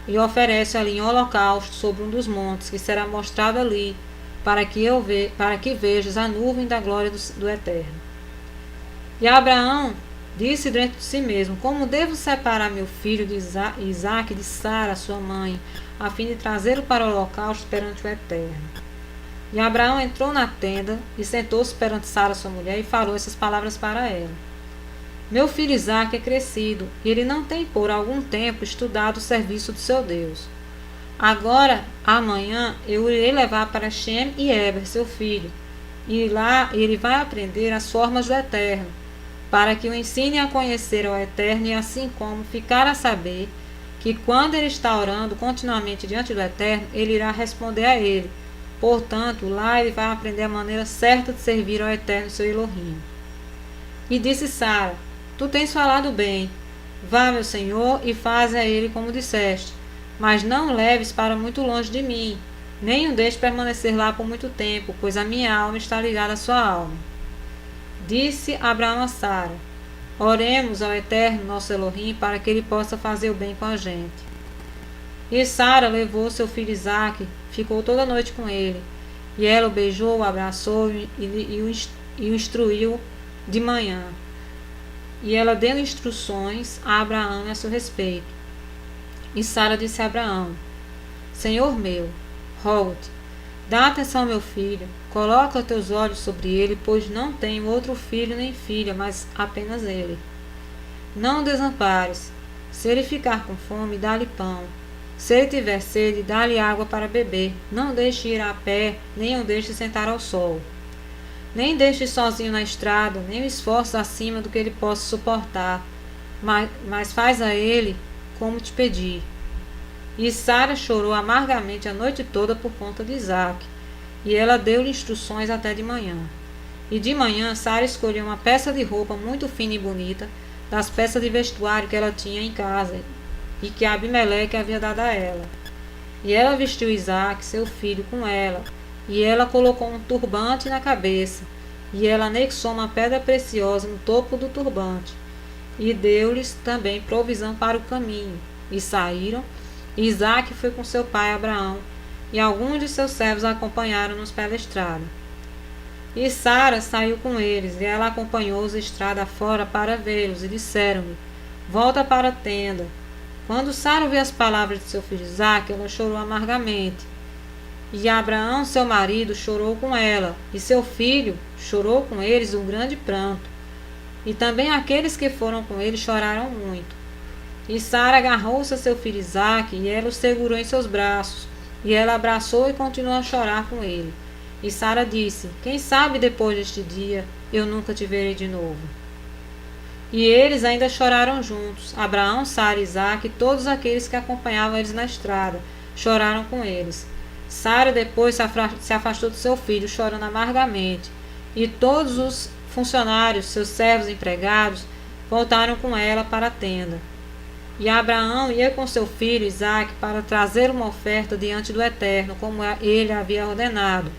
e oferece ali em holocausto sobre um dos montes, que será mostrado ali, para que vejas a nuvem da glória do Eterno. E Abraão disse dentro de si mesmo: Como devo separar meu filho de Isaque de Sara, sua mãe, a fim de trazê-lo para o holocausto perante o Eterno? E Abraão entrou na tenda e sentou-se perante Sara, sua mulher, e falou essas palavras para ela: Meu filho Isaque é crescido, e ele não tem por algum tempo estudado o serviço do seu Deus. Agora, amanhã, eu o irei levar para Shem e Eber, seu filho, e lá ele vai aprender as formas do Eterno, para que o ensine a conhecer ao Eterno, e assim como ficar a saber que quando ele está orando continuamente diante do Eterno, ele irá responder a ele. Portanto, lá ele vai aprender a maneira certa de servir ao Eterno, seu Elohim. E disse Sara: Tu tens falado bem. Vá, meu senhor, e faze a ele como disseste. Mas não o leves para muito longe de mim, nem o deixe permanecer lá por muito tempo, pois a minha alma está ligada à sua alma. Disse Abraão a Sara: Oremos ao Eterno, nosso Elohim, para que ele possa fazer o bem com a gente. E Sara levou seu filho Isaque, ficou toda a noite com ele. E ela o beijou, o abraçou e o instruiu de manhã. E ela deu instruções a Abraão a seu respeito. E Sara disse a Abraão: Senhor meu, rogo-te, dá atenção ao meu filho, coloca teus olhos sobre ele, pois não tenho outro filho nem filha, mas apenas ele. Não o desampares. Se ele ficar com fome, dá-lhe pão. Se ele tiver sede, dá-lhe água para beber. Não deixe ir a pé, nem o deixe sentar ao sol. Nem deixe sozinho na estrada, nem o esforço acima do que ele possa suportar. Mas faz a ele como te pedi. E Sara chorou amargamente a noite toda por conta de Isaque. E ela deu-lhe instruções até de manhã. E de manhã Sara escolheu uma peça de roupa muito fina e bonita, das peças de vestuário que ela tinha em casa, e que Abimeleque havia dado a ela. E ela vestiu Isaque, seu filho, com ela, e ela colocou um turbante na cabeça, e ela anexou uma pedra preciosa no topo do turbante, e deu-lhes também provisão para o caminho. E saíram, e Isaque foi com seu pai Abraão, e alguns de seus servos a acompanharam-nos pela estrada. E Sara saiu com eles, e ela acompanhou-os estrada fora para vê-los, e disseram-lhe: Volta para a tenda. Quando Sara ouviu as palavras de seu filho Isaque, ela chorou amargamente. E Abraão, seu marido, chorou com ela, e seu filho chorou com eles um grande pranto. E também aqueles que foram com ele choraram muito. E Sara agarrou-se a seu filho Isaque, e ela o segurou em seus braços. E ela abraçou e continuou a chorar com ele. E Sara disse: Quem sabe depois deste dia eu nunca te verei de novo. E eles ainda choraram juntos, Abraão, Sara, Isaque e todos aqueles que acompanhavam eles na estrada, choraram com eles. Sara depois se afastou do seu filho, chorando amargamente, e todos os funcionários, seus servos empregados, voltaram com ela para a tenda. E Abraão ia com seu filho Isaque para trazer uma oferta diante do Eterno, como ele havia ordenado.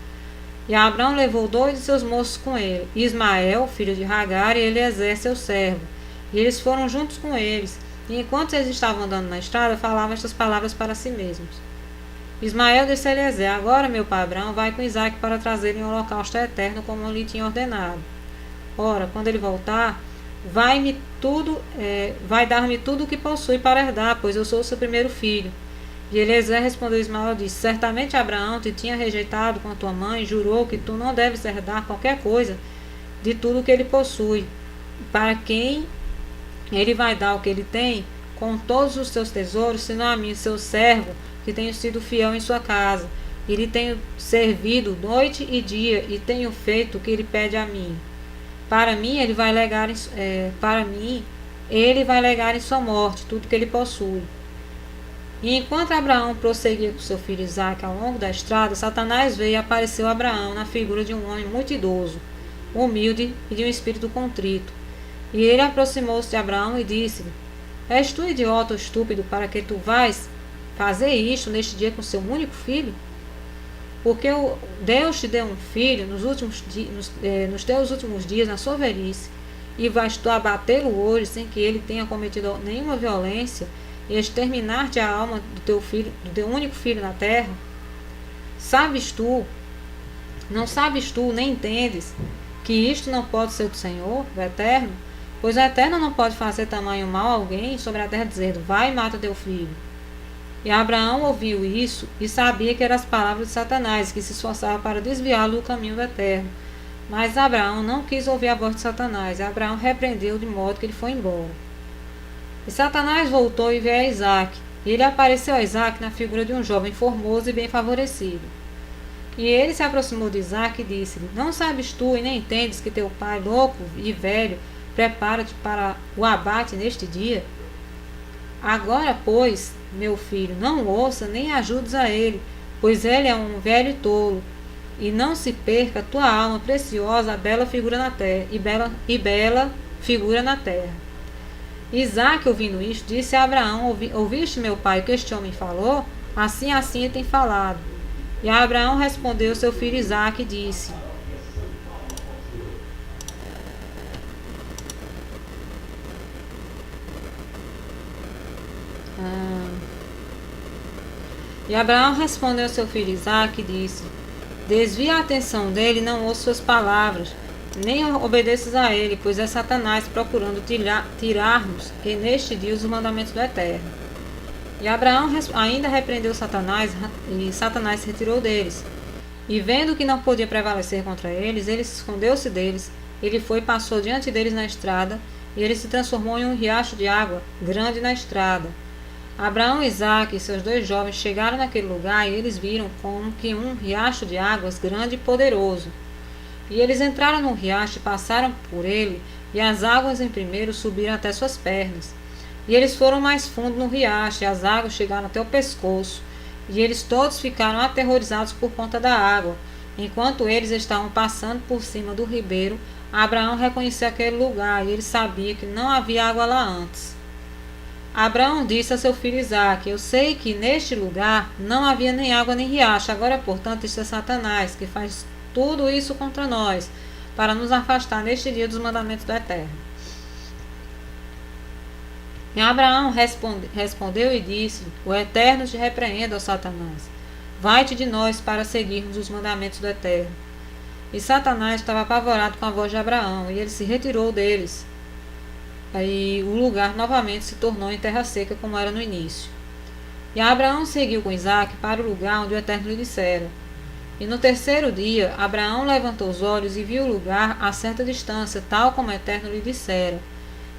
E Abraão levou 2 de seus moços com ele, Ismael, filho de Hagar, e Eliezer, seu servo. E eles foram juntos com eles. E enquanto eles estavam andando na estrada, falavam estas palavras para si mesmos. Ismael disse a Eliezer: agora meu pai Abraão vai com Isaque para trazer-lhe um holocausto eterno, como eu lhe tinha ordenado. Ora, quando ele voltar, vai dar-me tudo o que possui para herdar, pois eu sou o seu primeiro filho. E Eliezer respondeu a Ismael e disse: certamente Abraão te tinha rejeitado com a tua mãe e jurou que tu não deves herdar qualquer coisa de tudo o que ele possui. Para quem ele vai dar o que ele tem, com todos os seus tesouros, senão a mim, seu servo, que tenho sido fiel em sua casa, e lhe tenho servido noite e dia, e tenho feito o que ele pede a mim. Para mim, ele vai legar em sua morte tudo que ele possui. E enquanto Abraão prosseguia com seu filho Isaque ao longo da estrada, Satanás veio e apareceu a Abraão na figura de um homem muito idoso, humilde e de um espírito contrito. E ele aproximou-se de Abraão e disse-lhe: és tu idiota ou estúpido para que tu vais fazer isto neste dia com seu único filho? Porque Deus te deu um filho nos teus últimos dias, na sua velhice, e vais tu abatê-lo hoje sem que ele tenha cometido nenhuma violência e exterminar-te a alma do teu único filho na terra? Não sabes tu, nem entendes, que isto não pode ser do Senhor, do Eterno? Pois o Eterno não pode fazer tamanho mal a alguém sobre a terra, dizendo: vai e mata teu filho. E Abraão ouviu isso e sabia que eram as palavras de Satanás, que se esforçava para desviá-lo do caminho do Eterno. Mas Abraão não quis ouvir a voz de Satanás, e Abraão repreendeu de modo que ele foi embora. E Satanás voltou e veio a Isaque, e ele apareceu a Isaque na figura de um jovem formoso e bem favorecido. E ele se aproximou de Isaque e disse-lhe: não sabes tu e nem entendes que teu pai, louco e velho, prepara-te para o abate neste dia? Agora, pois, meu filho, não o ouça nem ajudes a ele, pois ele é um velho tolo, e não se perca tua alma preciosa, a bela figura na terra, e bela figura na terra. Isaque, ouvindo isto, disse a Abraão: ouviste, meu pai, o que este homem falou? Assim ele tem falado. E Abraão respondeu seu filho Isaque e disse: desvia a atenção dele e não ouça suas palavras, nem obedeças a ele, pois é Satanás procurando tirar-nos neste dia os mandamentos do Eterno. E Abraão ainda repreendeu Satanás, e Satanás se retirou deles. E vendo que não podia prevalecer contra eles, ele escondeu-se deles. Ele foi e passou diante deles na estrada, e ele se transformou em um riacho de água grande na estrada. Abraão, Isaque e seus dois jovens chegaram naquele lugar, e eles viram como que um riacho de águas grande e poderoso. E eles entraram no riacho e passaram por ele, e as águas em primeiro subiram até suas pernas. E eles foram mais fundo no riacho, e as águas chegaram até o pescoço. E eles todos ficaram aterrorizados por conta da água. Enquanto eles estavam passando por cima do ribeiro, Abraão reconheceu aquele lugar, e ele sabia que não havia água lá antes. Abraão disse a seu filho Isaque: eu sei que neste lugar não havia nem água nem riacho. Agora, portanto, isto é Satanás, que faz tudo isso contra nós, para nos afastar neste dia dos mandamentos do Eterno. E Abraão respondeu e disse: o Eterno te repreenda, ó Satanás. Vai-te de nós para seguirmos os mandamentos do Eterno. E Satanás estava apavorado com a voz de Abraão, e ele se retirou deles. Aí o lugar novamente se tornou em terra seca, como era no início. E Abraão seguiu com Isaque para o lugar onde o Eterno lhe dissera. E no terceiro dia, Abraão levantou os olhos e viu o lugar a certa distância, tal como o Eterno lhe dissera.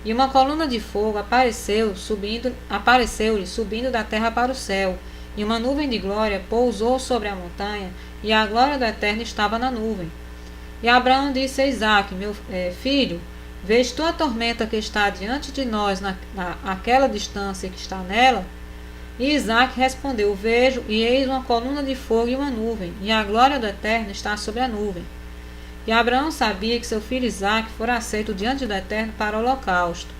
E uma coluna de fogo apareceu-lhe subindo da terra para o céu, e uma nuvem de glória pousou sobre a montanha, e a glória do Eterno estava na nuvem. E Abraão disse a Isaque: meu filho, vês tu a tormenta que está diante de nós naquela distância que está nela? E Isaque respondeu: vejo, e eis uma coluna de fogo e uma nuvem, e a glória do Eterno está sobre a nuvem. E Abraão sabia que seu filho Isaque fora aceito diante do Eterno para o holocausto.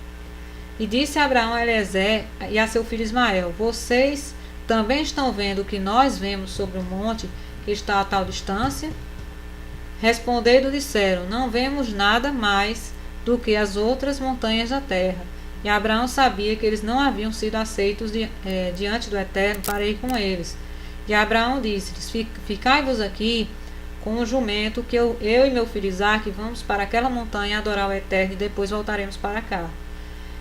E disse Abraão a Eliezer e a seu filho Ismael: vocês também estão vendo o que nós vemos sobre o monte que está a tal distância? Respondendo disseram: não vemos nada mais do que as outras montanhas da terra. E Abraão sabia que eles não haviam sido aceitos diante do Eterno para ir com eles. E Abraão disse-lhes: Ficai-vos aqui com o jumento, que eu e meu filho Isaque vamos para aquela montanha adorar o Eterno e depois voltaremos para cá.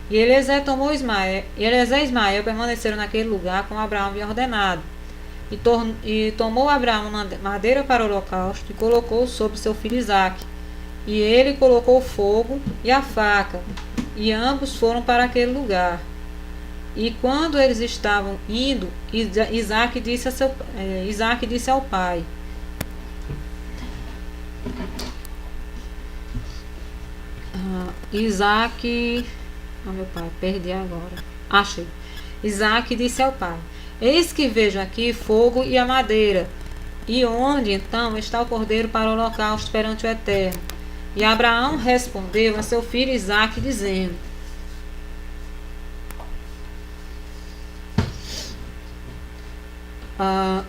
E Eliezer e Ismael permaneceram naquele lugar como Abraão havia ordenado. E tomou Abraão madeira para o holocausto e colocou sobre seu filho Isaque. E ele colocou o fogo e a faca, e ambos foram para aquele lugar. E quando eles estavam indo, Isaque disse ao pai: meu pai, perdi agora. Achei. Isaque disse ao pai: Eis que vejo aqui fogo e a madeira. E onde então está o cordeiro para o holocausto perante o Eterno? E Abraão respondeu a seu filho Isaque, dizendo: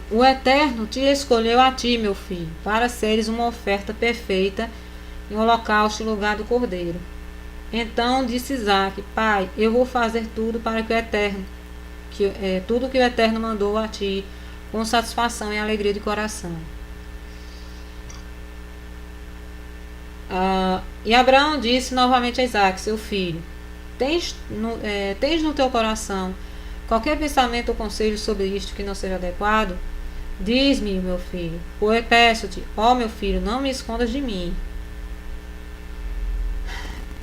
O Eterno te escolheu a ti, meu filho, para seres uma oferta perfeita em holocausto em lugar do cordeiro. Então disse Isaque: Pai, eu vou fazer tudo para que o Eterno, tudo que o Eterno mandou a ti, com satisfação e alegria de coração. E Abraão disse novamente a Isaque, seu filho: Tens no teu coração qualquer pensamento ou conselho sobre isto que não seja adequado? Diz-me, meu filho, pois peço-te, ó meu filho, não me escondas de mim.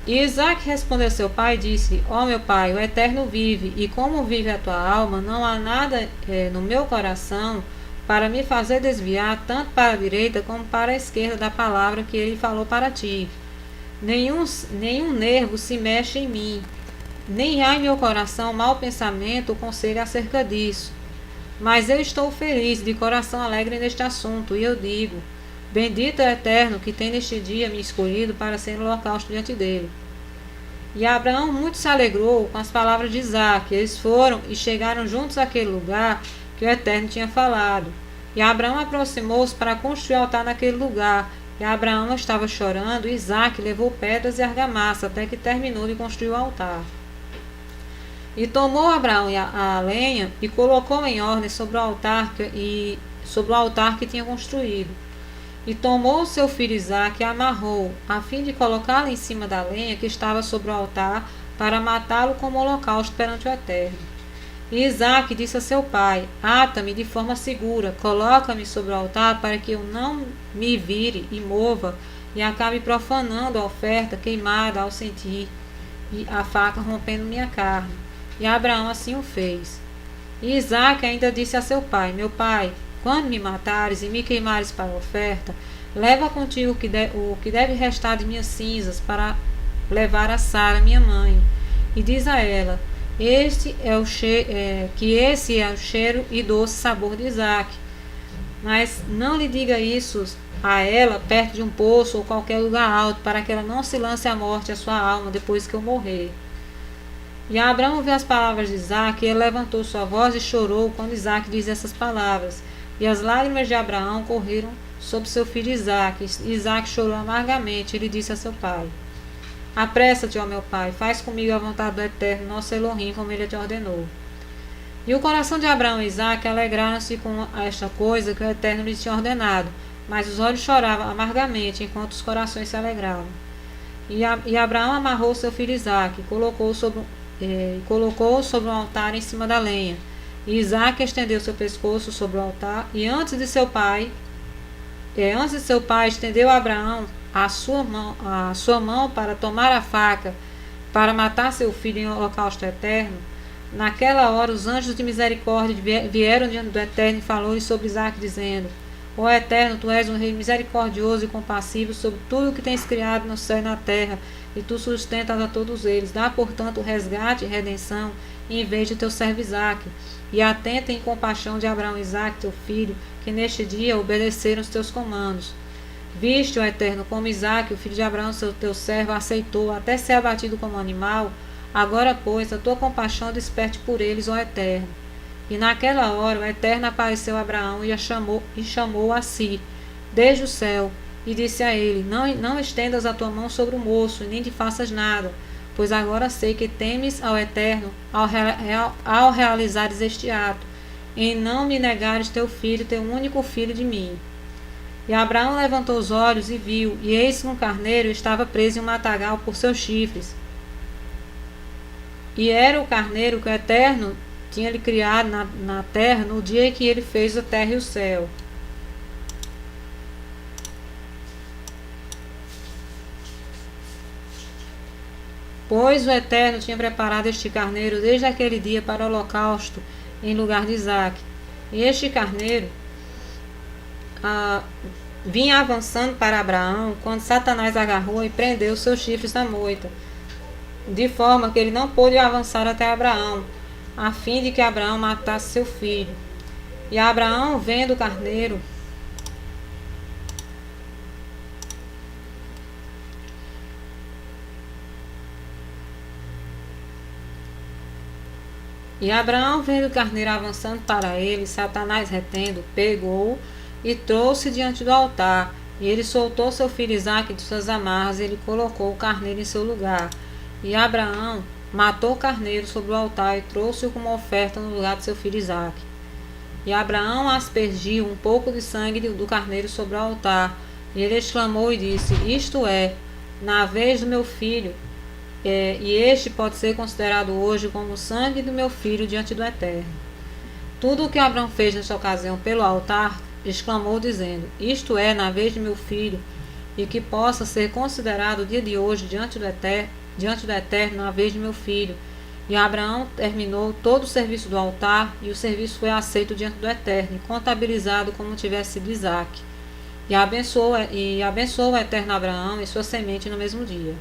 E Isaque respondeu a seu pai e disse: Ó meu pai, o Eterno vive, e como vive a tua alma, não há nada no meu coração para me fazer desviar tanto para a direita como para a esquerda da palavra que ele falou para ti. Nenhum nervo se mexe em mim, nem há em meu coração mau pensamento ou conselho acerca disso. Mas eu estou feliz, de coração alegre neste assunto, e eu digo: Bendito é o Eterno, que tem neste dia me escolhido para ser holocausto diante dele. E Abraão muito se alegrou com as palavras de Isaque. Eles foram e chegaram juntos àquele lugar que o Eterno tinha falado. E Abraão aproximou-se para construir altar naquele lugar. E Abraão estava chorando, e Isaque levou pedras e argamassa até que terminou de construir o altar. E tomou Abraão a lenha e colocou em ordem sobre o altar que tinha construído. E tomou o seu filho Isaque e amarrou, a fim de colocá-lo em cima da lenha que estava sobre o altar, para matá-lo como holocausto perante o Eterno. E Isaque disse a seu pai: Ata-me de forma segura, coloca-me sobre o altar, para que eu não me vire e mova, e acabe profanando a oferta queimada ao sentir e a faca rompendo minha carne. E Abraão assim o fez. E Isaque ainda disse a seu pai: Meu pai, quando me matares e me queimares para a oferta, leva contigo o que deve restar de minhas cinzas para levar a Sara, minha mãe. E diz a ela: esse é o cheiro e doce sabor de Isaque. Mas não lhe diga isso a ela perto de um poço ou qualquer lugar alto, para que ela não se lance à morte a sua alma depois que eu morrer. E Abraão ouviu as palavras de Isaque, e ele levantou sua voz e chorou quando Isaque diz essas palavras. E as lágrimas de Abraão correram sobre seu filho Isaque. Isaque chorou amargamente. Ele disse a seu pai: Apressa-te, ó meu pai, faz comigo a vontade do Eterno, nosso Elohim, como ele te ordenou. E o coração de Abraão e Isaque alegraram-se com esta coisa que o Eterno lhes tinha ordenado, mas os olhos choravam amargamente, enquanto os corações se alegravam. E Abraão amarrou seu filho Isaque, e colocou sobre um altar em cima da lenha. E Isaque estendeu seu pescoço sobre o altar, e antes de seu pai estendeu a Abraão a sua mão para tomar a faca, para matar seu filho em holocausto eterno. Naquela hora os anjos de misericórdia vieram diante do Eterno e falou-lhe sobre Isaque, dizendo: Ó Eterno, tu és um rei misericordioso e compassivo sobre tudo o que tens criado no céu e na terra, e tu sustentas a todos eles. Dá, portanto, resgate e redenção em vez de teu servo Isaque, e atenta em compaixão de Abraão e Isaque, teu filho, que neste dia obedeceram os teus comandos. Viste, ó Eterno, como Isaque, o filho de Abraão, teu servo, aceitou até ser abatido como animal. Agora, pois, a tua compaixão desperte por eles, ó Eterno. E naquela hora o Eterno apareceu a Abraão e chamou a si, desde o céu, e disse a ele: Não estendas a tua mão sobre o moço, e nem te faças nada, pois agora sei que temes ao Eterno ao realizares este ato, em não me negares teu filho, teu único filho de mim. E Abraão levantou os olhos e viu, e eis que um carneiro estava preso em um matagal por seus chifres. E era o carneiro que o Eterno tinha lhe criado na terra no dia em que ele fez a terra e o céu. Pois o Eterno tinha preparado este carneiro desde aquele dia para o holocausto em lugar de Isaque. E este carneiro vinha avançando para Abraão quando Satanás agarrou e prendeu seus chifres na moita, de forma que ele não pôde avançar até Abraão, a fim de que Abraão matasse seu filho. E Abraão, vendo o carneiro, avançando para ele, Satanás retendo, pegou-o e trouxe diante do altar. E ele soltou seu filho Isaque de suas amarras, e ele colocou o carneiro em seu lugar. E Abraão matou o carneiro sobre o altar e trouxe-o como oferta no lugar de seu filho Isaque. E Abraão aspergiu um pouco de sangue do carneiro sobre o altar. E ele exclamou e disse: Isto é, na vez do meu filho, e este pode ser considerado hoje como o sangue do meu filho diante do Eterno. Tudo o que Abraão fez nesta ocasião pelo altar, exclamou dizendo: Isto é, na vez de meu filho, e que possa ser considerado o dia de hoje diante do Eterno, na vez de meu filho. E Abraão terminou todo o serviço do altar, e o serviço foi aceito diante do Eterno, e contabilizado como tivesse sido Isaque. E abençoou o Eterno Abraão e sua semente no mesmo dia.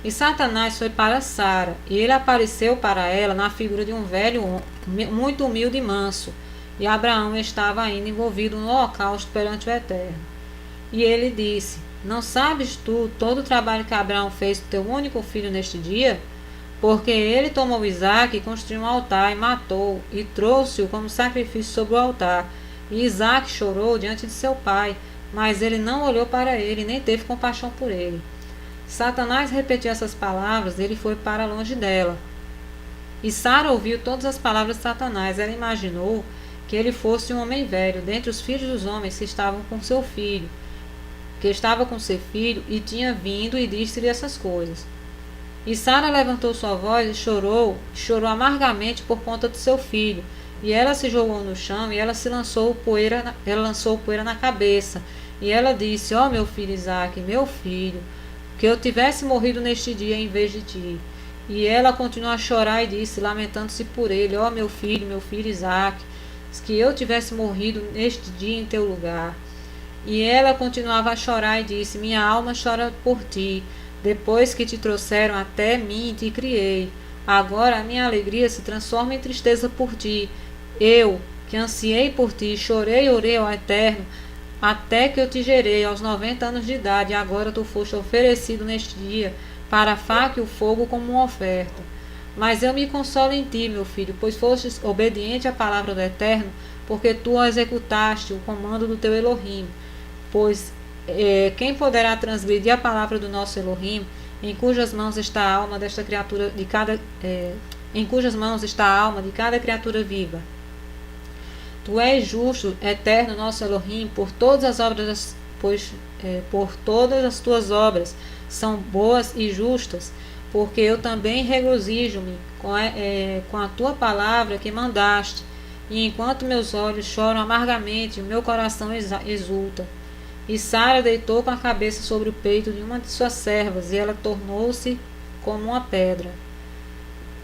E Satanás foi para Sara, e ele apareceu para ela na figura de um velho muito humilde e manso. E Abraão estava ainda envolvido no holocausto perante o Eterno. E ele disse: Não sabes tu todo o trabalho que Abraão fez com teu único filho neste dia? Porque ele tomou Isaque e construiu um altar e matou, e trouxe-o como sacrifício sobre o altar. E Isaque chorou diante de seu pai, mas ele não olhou para ele, nem teve compaixão por ele. Satanás repetiu essas palavras, e ele foi para longe dela. E Sara ouviu todas as palavras de Satanás. Ela imaginou que ele fosse um homem velho, dentre os filhos dos homens que estavam com seu filho, e tinha vindo e disse-lhe essas coisas. E Sara levantou sua voz e chorou amargamente por conta de seu filho. E ela se jogou no chão, e ela lançou poeira na cabeça. E ela disse: Ó meu filho Isaque, meu filho, que eu tivesse morrido neste dia em vez de ti. E ela continuou a chorar e disse, lamentando-se por ele: Ó meu filho Isaque, que eu tivesse morrido neste dia em teu lugar. E ela continuava a chorar e disse: Minha alma chora por ti, depois que te trouxeram até mim e te criei. Agora a minha alegria se transforma em tristeza por ti. Eu, que ansiei por ti, chorei e orei ao Eterno, até que eu te gerei aos 90 anos de idade, e agora tu foste oferecido neste dia para a faca e o fogo como uma oferta. Mas eu me consolo em ti, meu filho, pois fostes obediente à palavra do Eterno, porque tu executaste o comando do teu Elohim. Pois quem poderá transgredir a palavra do nosso Elohim, em cujas mãos está a alma desta criatura em cujas mãos está a alma de cada criatura viva? Tu és justo, Eterno nosso Elohim, por todas as obras, por todas as tuas obras são boas e justas, porque eu também regozijo-me com a tua palavra que mandaste, e enquanto meus olhos choram amargamente, o meu coração exulta. E Sara deitou com a cabeça sobre o peito de uma de suas servas, e ela tornou-se como uma pedra.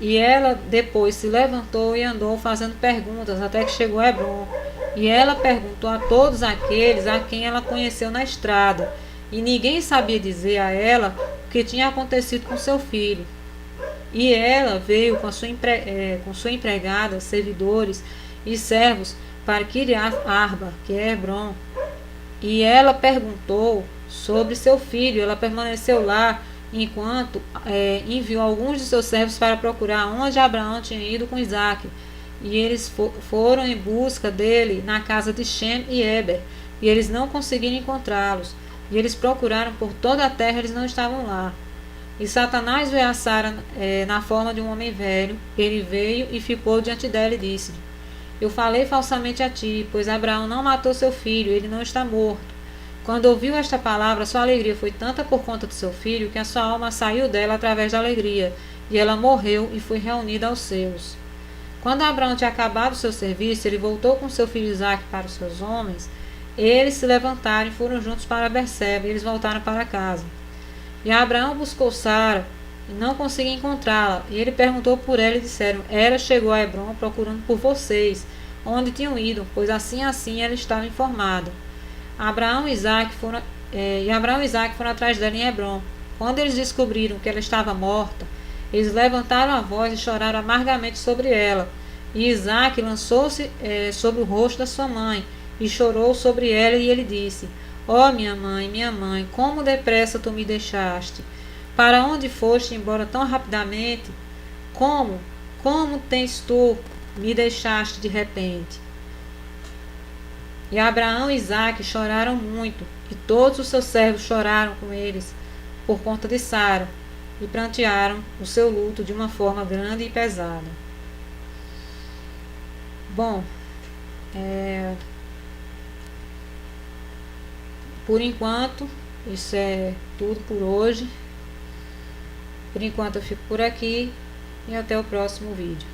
E ela depois se levantou e andou fazendo perguntas até que chegou a Hebrom. E ela perguntou a todos aqueles a quem ela conheceu na estrada, e ninguém sabia dizer a ela o que tinha acontecido com seu filho. E ela veio com sua empregada, servidores e servos para Kiriath Arba, que é Hebrom. E ela perguntou sobre seu filho. Ela permaneceu lá enquanto enviou alguns de seus servos para procurar onde Abraão tinha ido com Isaque. E eles foram em busca dele na casa de Shem e Eber, e eles não conseguiram encontrá-los. E eles procuraram por toda a terra, eles não estavam lá. E Satanás veio a Sara na forma de um homem velho. Ele veio e ficou diante dela e disse-lhe: Eu falei falsamente a ti, pois Abraão não matou seu filho, ele não está morto. Quando ouviu esta palavra, sua alegria foi tanta por conta do seu filho, que a sua alma saiu dela através da alegria, e ela morreu e foi reunida aos seus. Quando Abraão tinha acabado o seu serviço, ele voltou com seu filho Isaque para os seus homens. Eles se levantaram e foram juntos para Berseba, e eles voltaram para casa. E Abraão buscou Sara, e não conseguia encontrá-la, e ele perguntou por ela, e disseram: Ela chegou a Hebrom procurando por vocês, onde tinham ido, pois assim ela estava informada. Abraão e Isaque foram atrás dela em Hebrom. Quando eles descobriram que ela estava morta, eles levantaram a voz e choraram amargamente sobre ela. E Isaque lançou-se sobre o rosto da sua mãe, e chorou sobre ela, e ele disse: Ó minha mãe, como depressa tu me deixaste? Para onde foste embora tão rapidamente? Como tens tu me deixaste de repente? E Abraão e Isaque choraram muito, e todos os seus servos choraram com eles, por conta de Sara, e prantearam o seu luto de uma forma grande e pesada. Bom, por enquanto, isso é tudo por hoje. Por enquanto eu fico por aqui e até o próximo vídeo.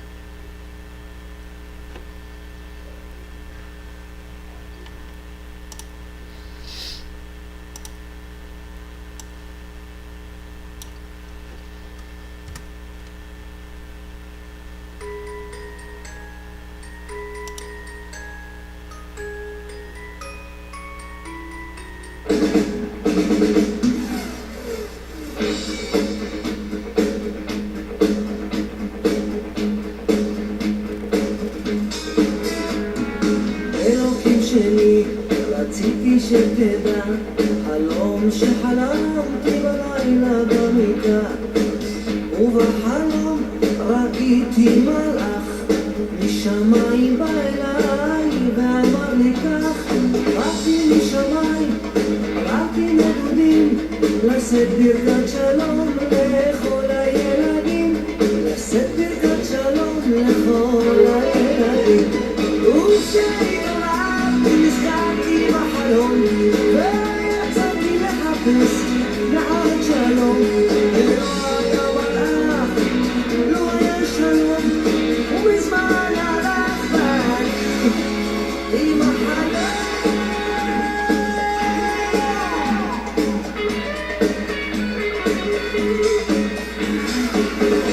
אלוקים שלי, רציתי שתדע, חלום שחלמתי בלילה במיטה, ובחלום ראיתי מלאך, משמיים בא אליי ואמר לי כך, באתי משמיים, ראיתי נדודים, לשאת ברכת שלום לכל הילדים, לשאת ברכת שלום לכל הילדים. וכשהתעוררתי נזכרתי בחלום, ויצאתי לחפש נערת שלום, ולא היה מלאך, לא היה שלום, ומזמן הלך ואני עם החלום.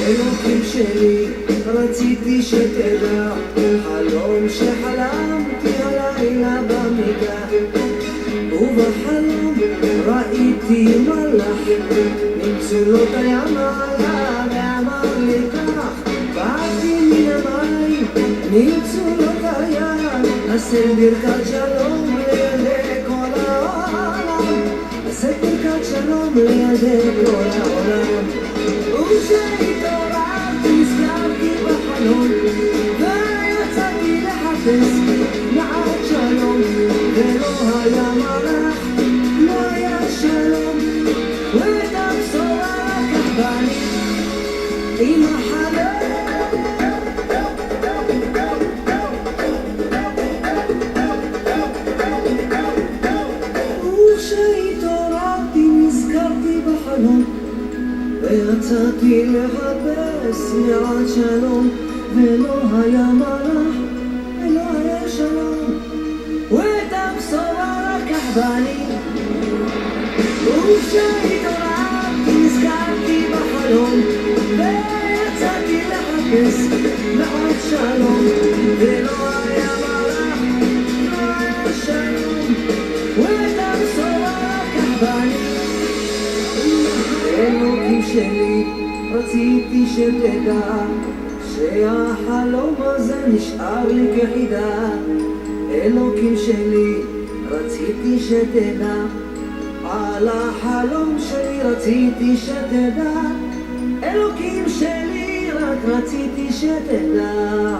אלוקים שלי, רציתי שתדע, חלום שחלמתי הלילה במיטה, ובחלום ראיתי מלאך, מצולות הים עלה ואמר לי כך, באתי מן המים, מצולות הים, לשאת ברכת שלום לילדי כל העולם, לשאת ברכת שלום לילדי כל העולם. וכשהתעוררתי נזכרתי בחלום, ויצאתי לחפש נערת שלום, ולא היה מלאך, לא היה שלום, ואת הבשורה לקח בני עם החלום. וכשהתעוררתי נזכרתי בחלום, ויצאתי לחפש נערת שלום, ולא היה מלאך, ולא היה שלום, ואת הבשורה לקח בני. וכשהתעוררתי נזכרתי בחלום, ויצאתי לחפש נערת שלום, ולא היה מלאך, לא היה שלום, ואת הבשורה לקח בני. אלוקים שלי, רציתי שתדע, שהחלום הזה נשאר לי כחידה. אלוקים שלי, רציתי שתדע, על החלום שלי רציתי שתדע. אלוקים שלי, רק רציתי שתדע.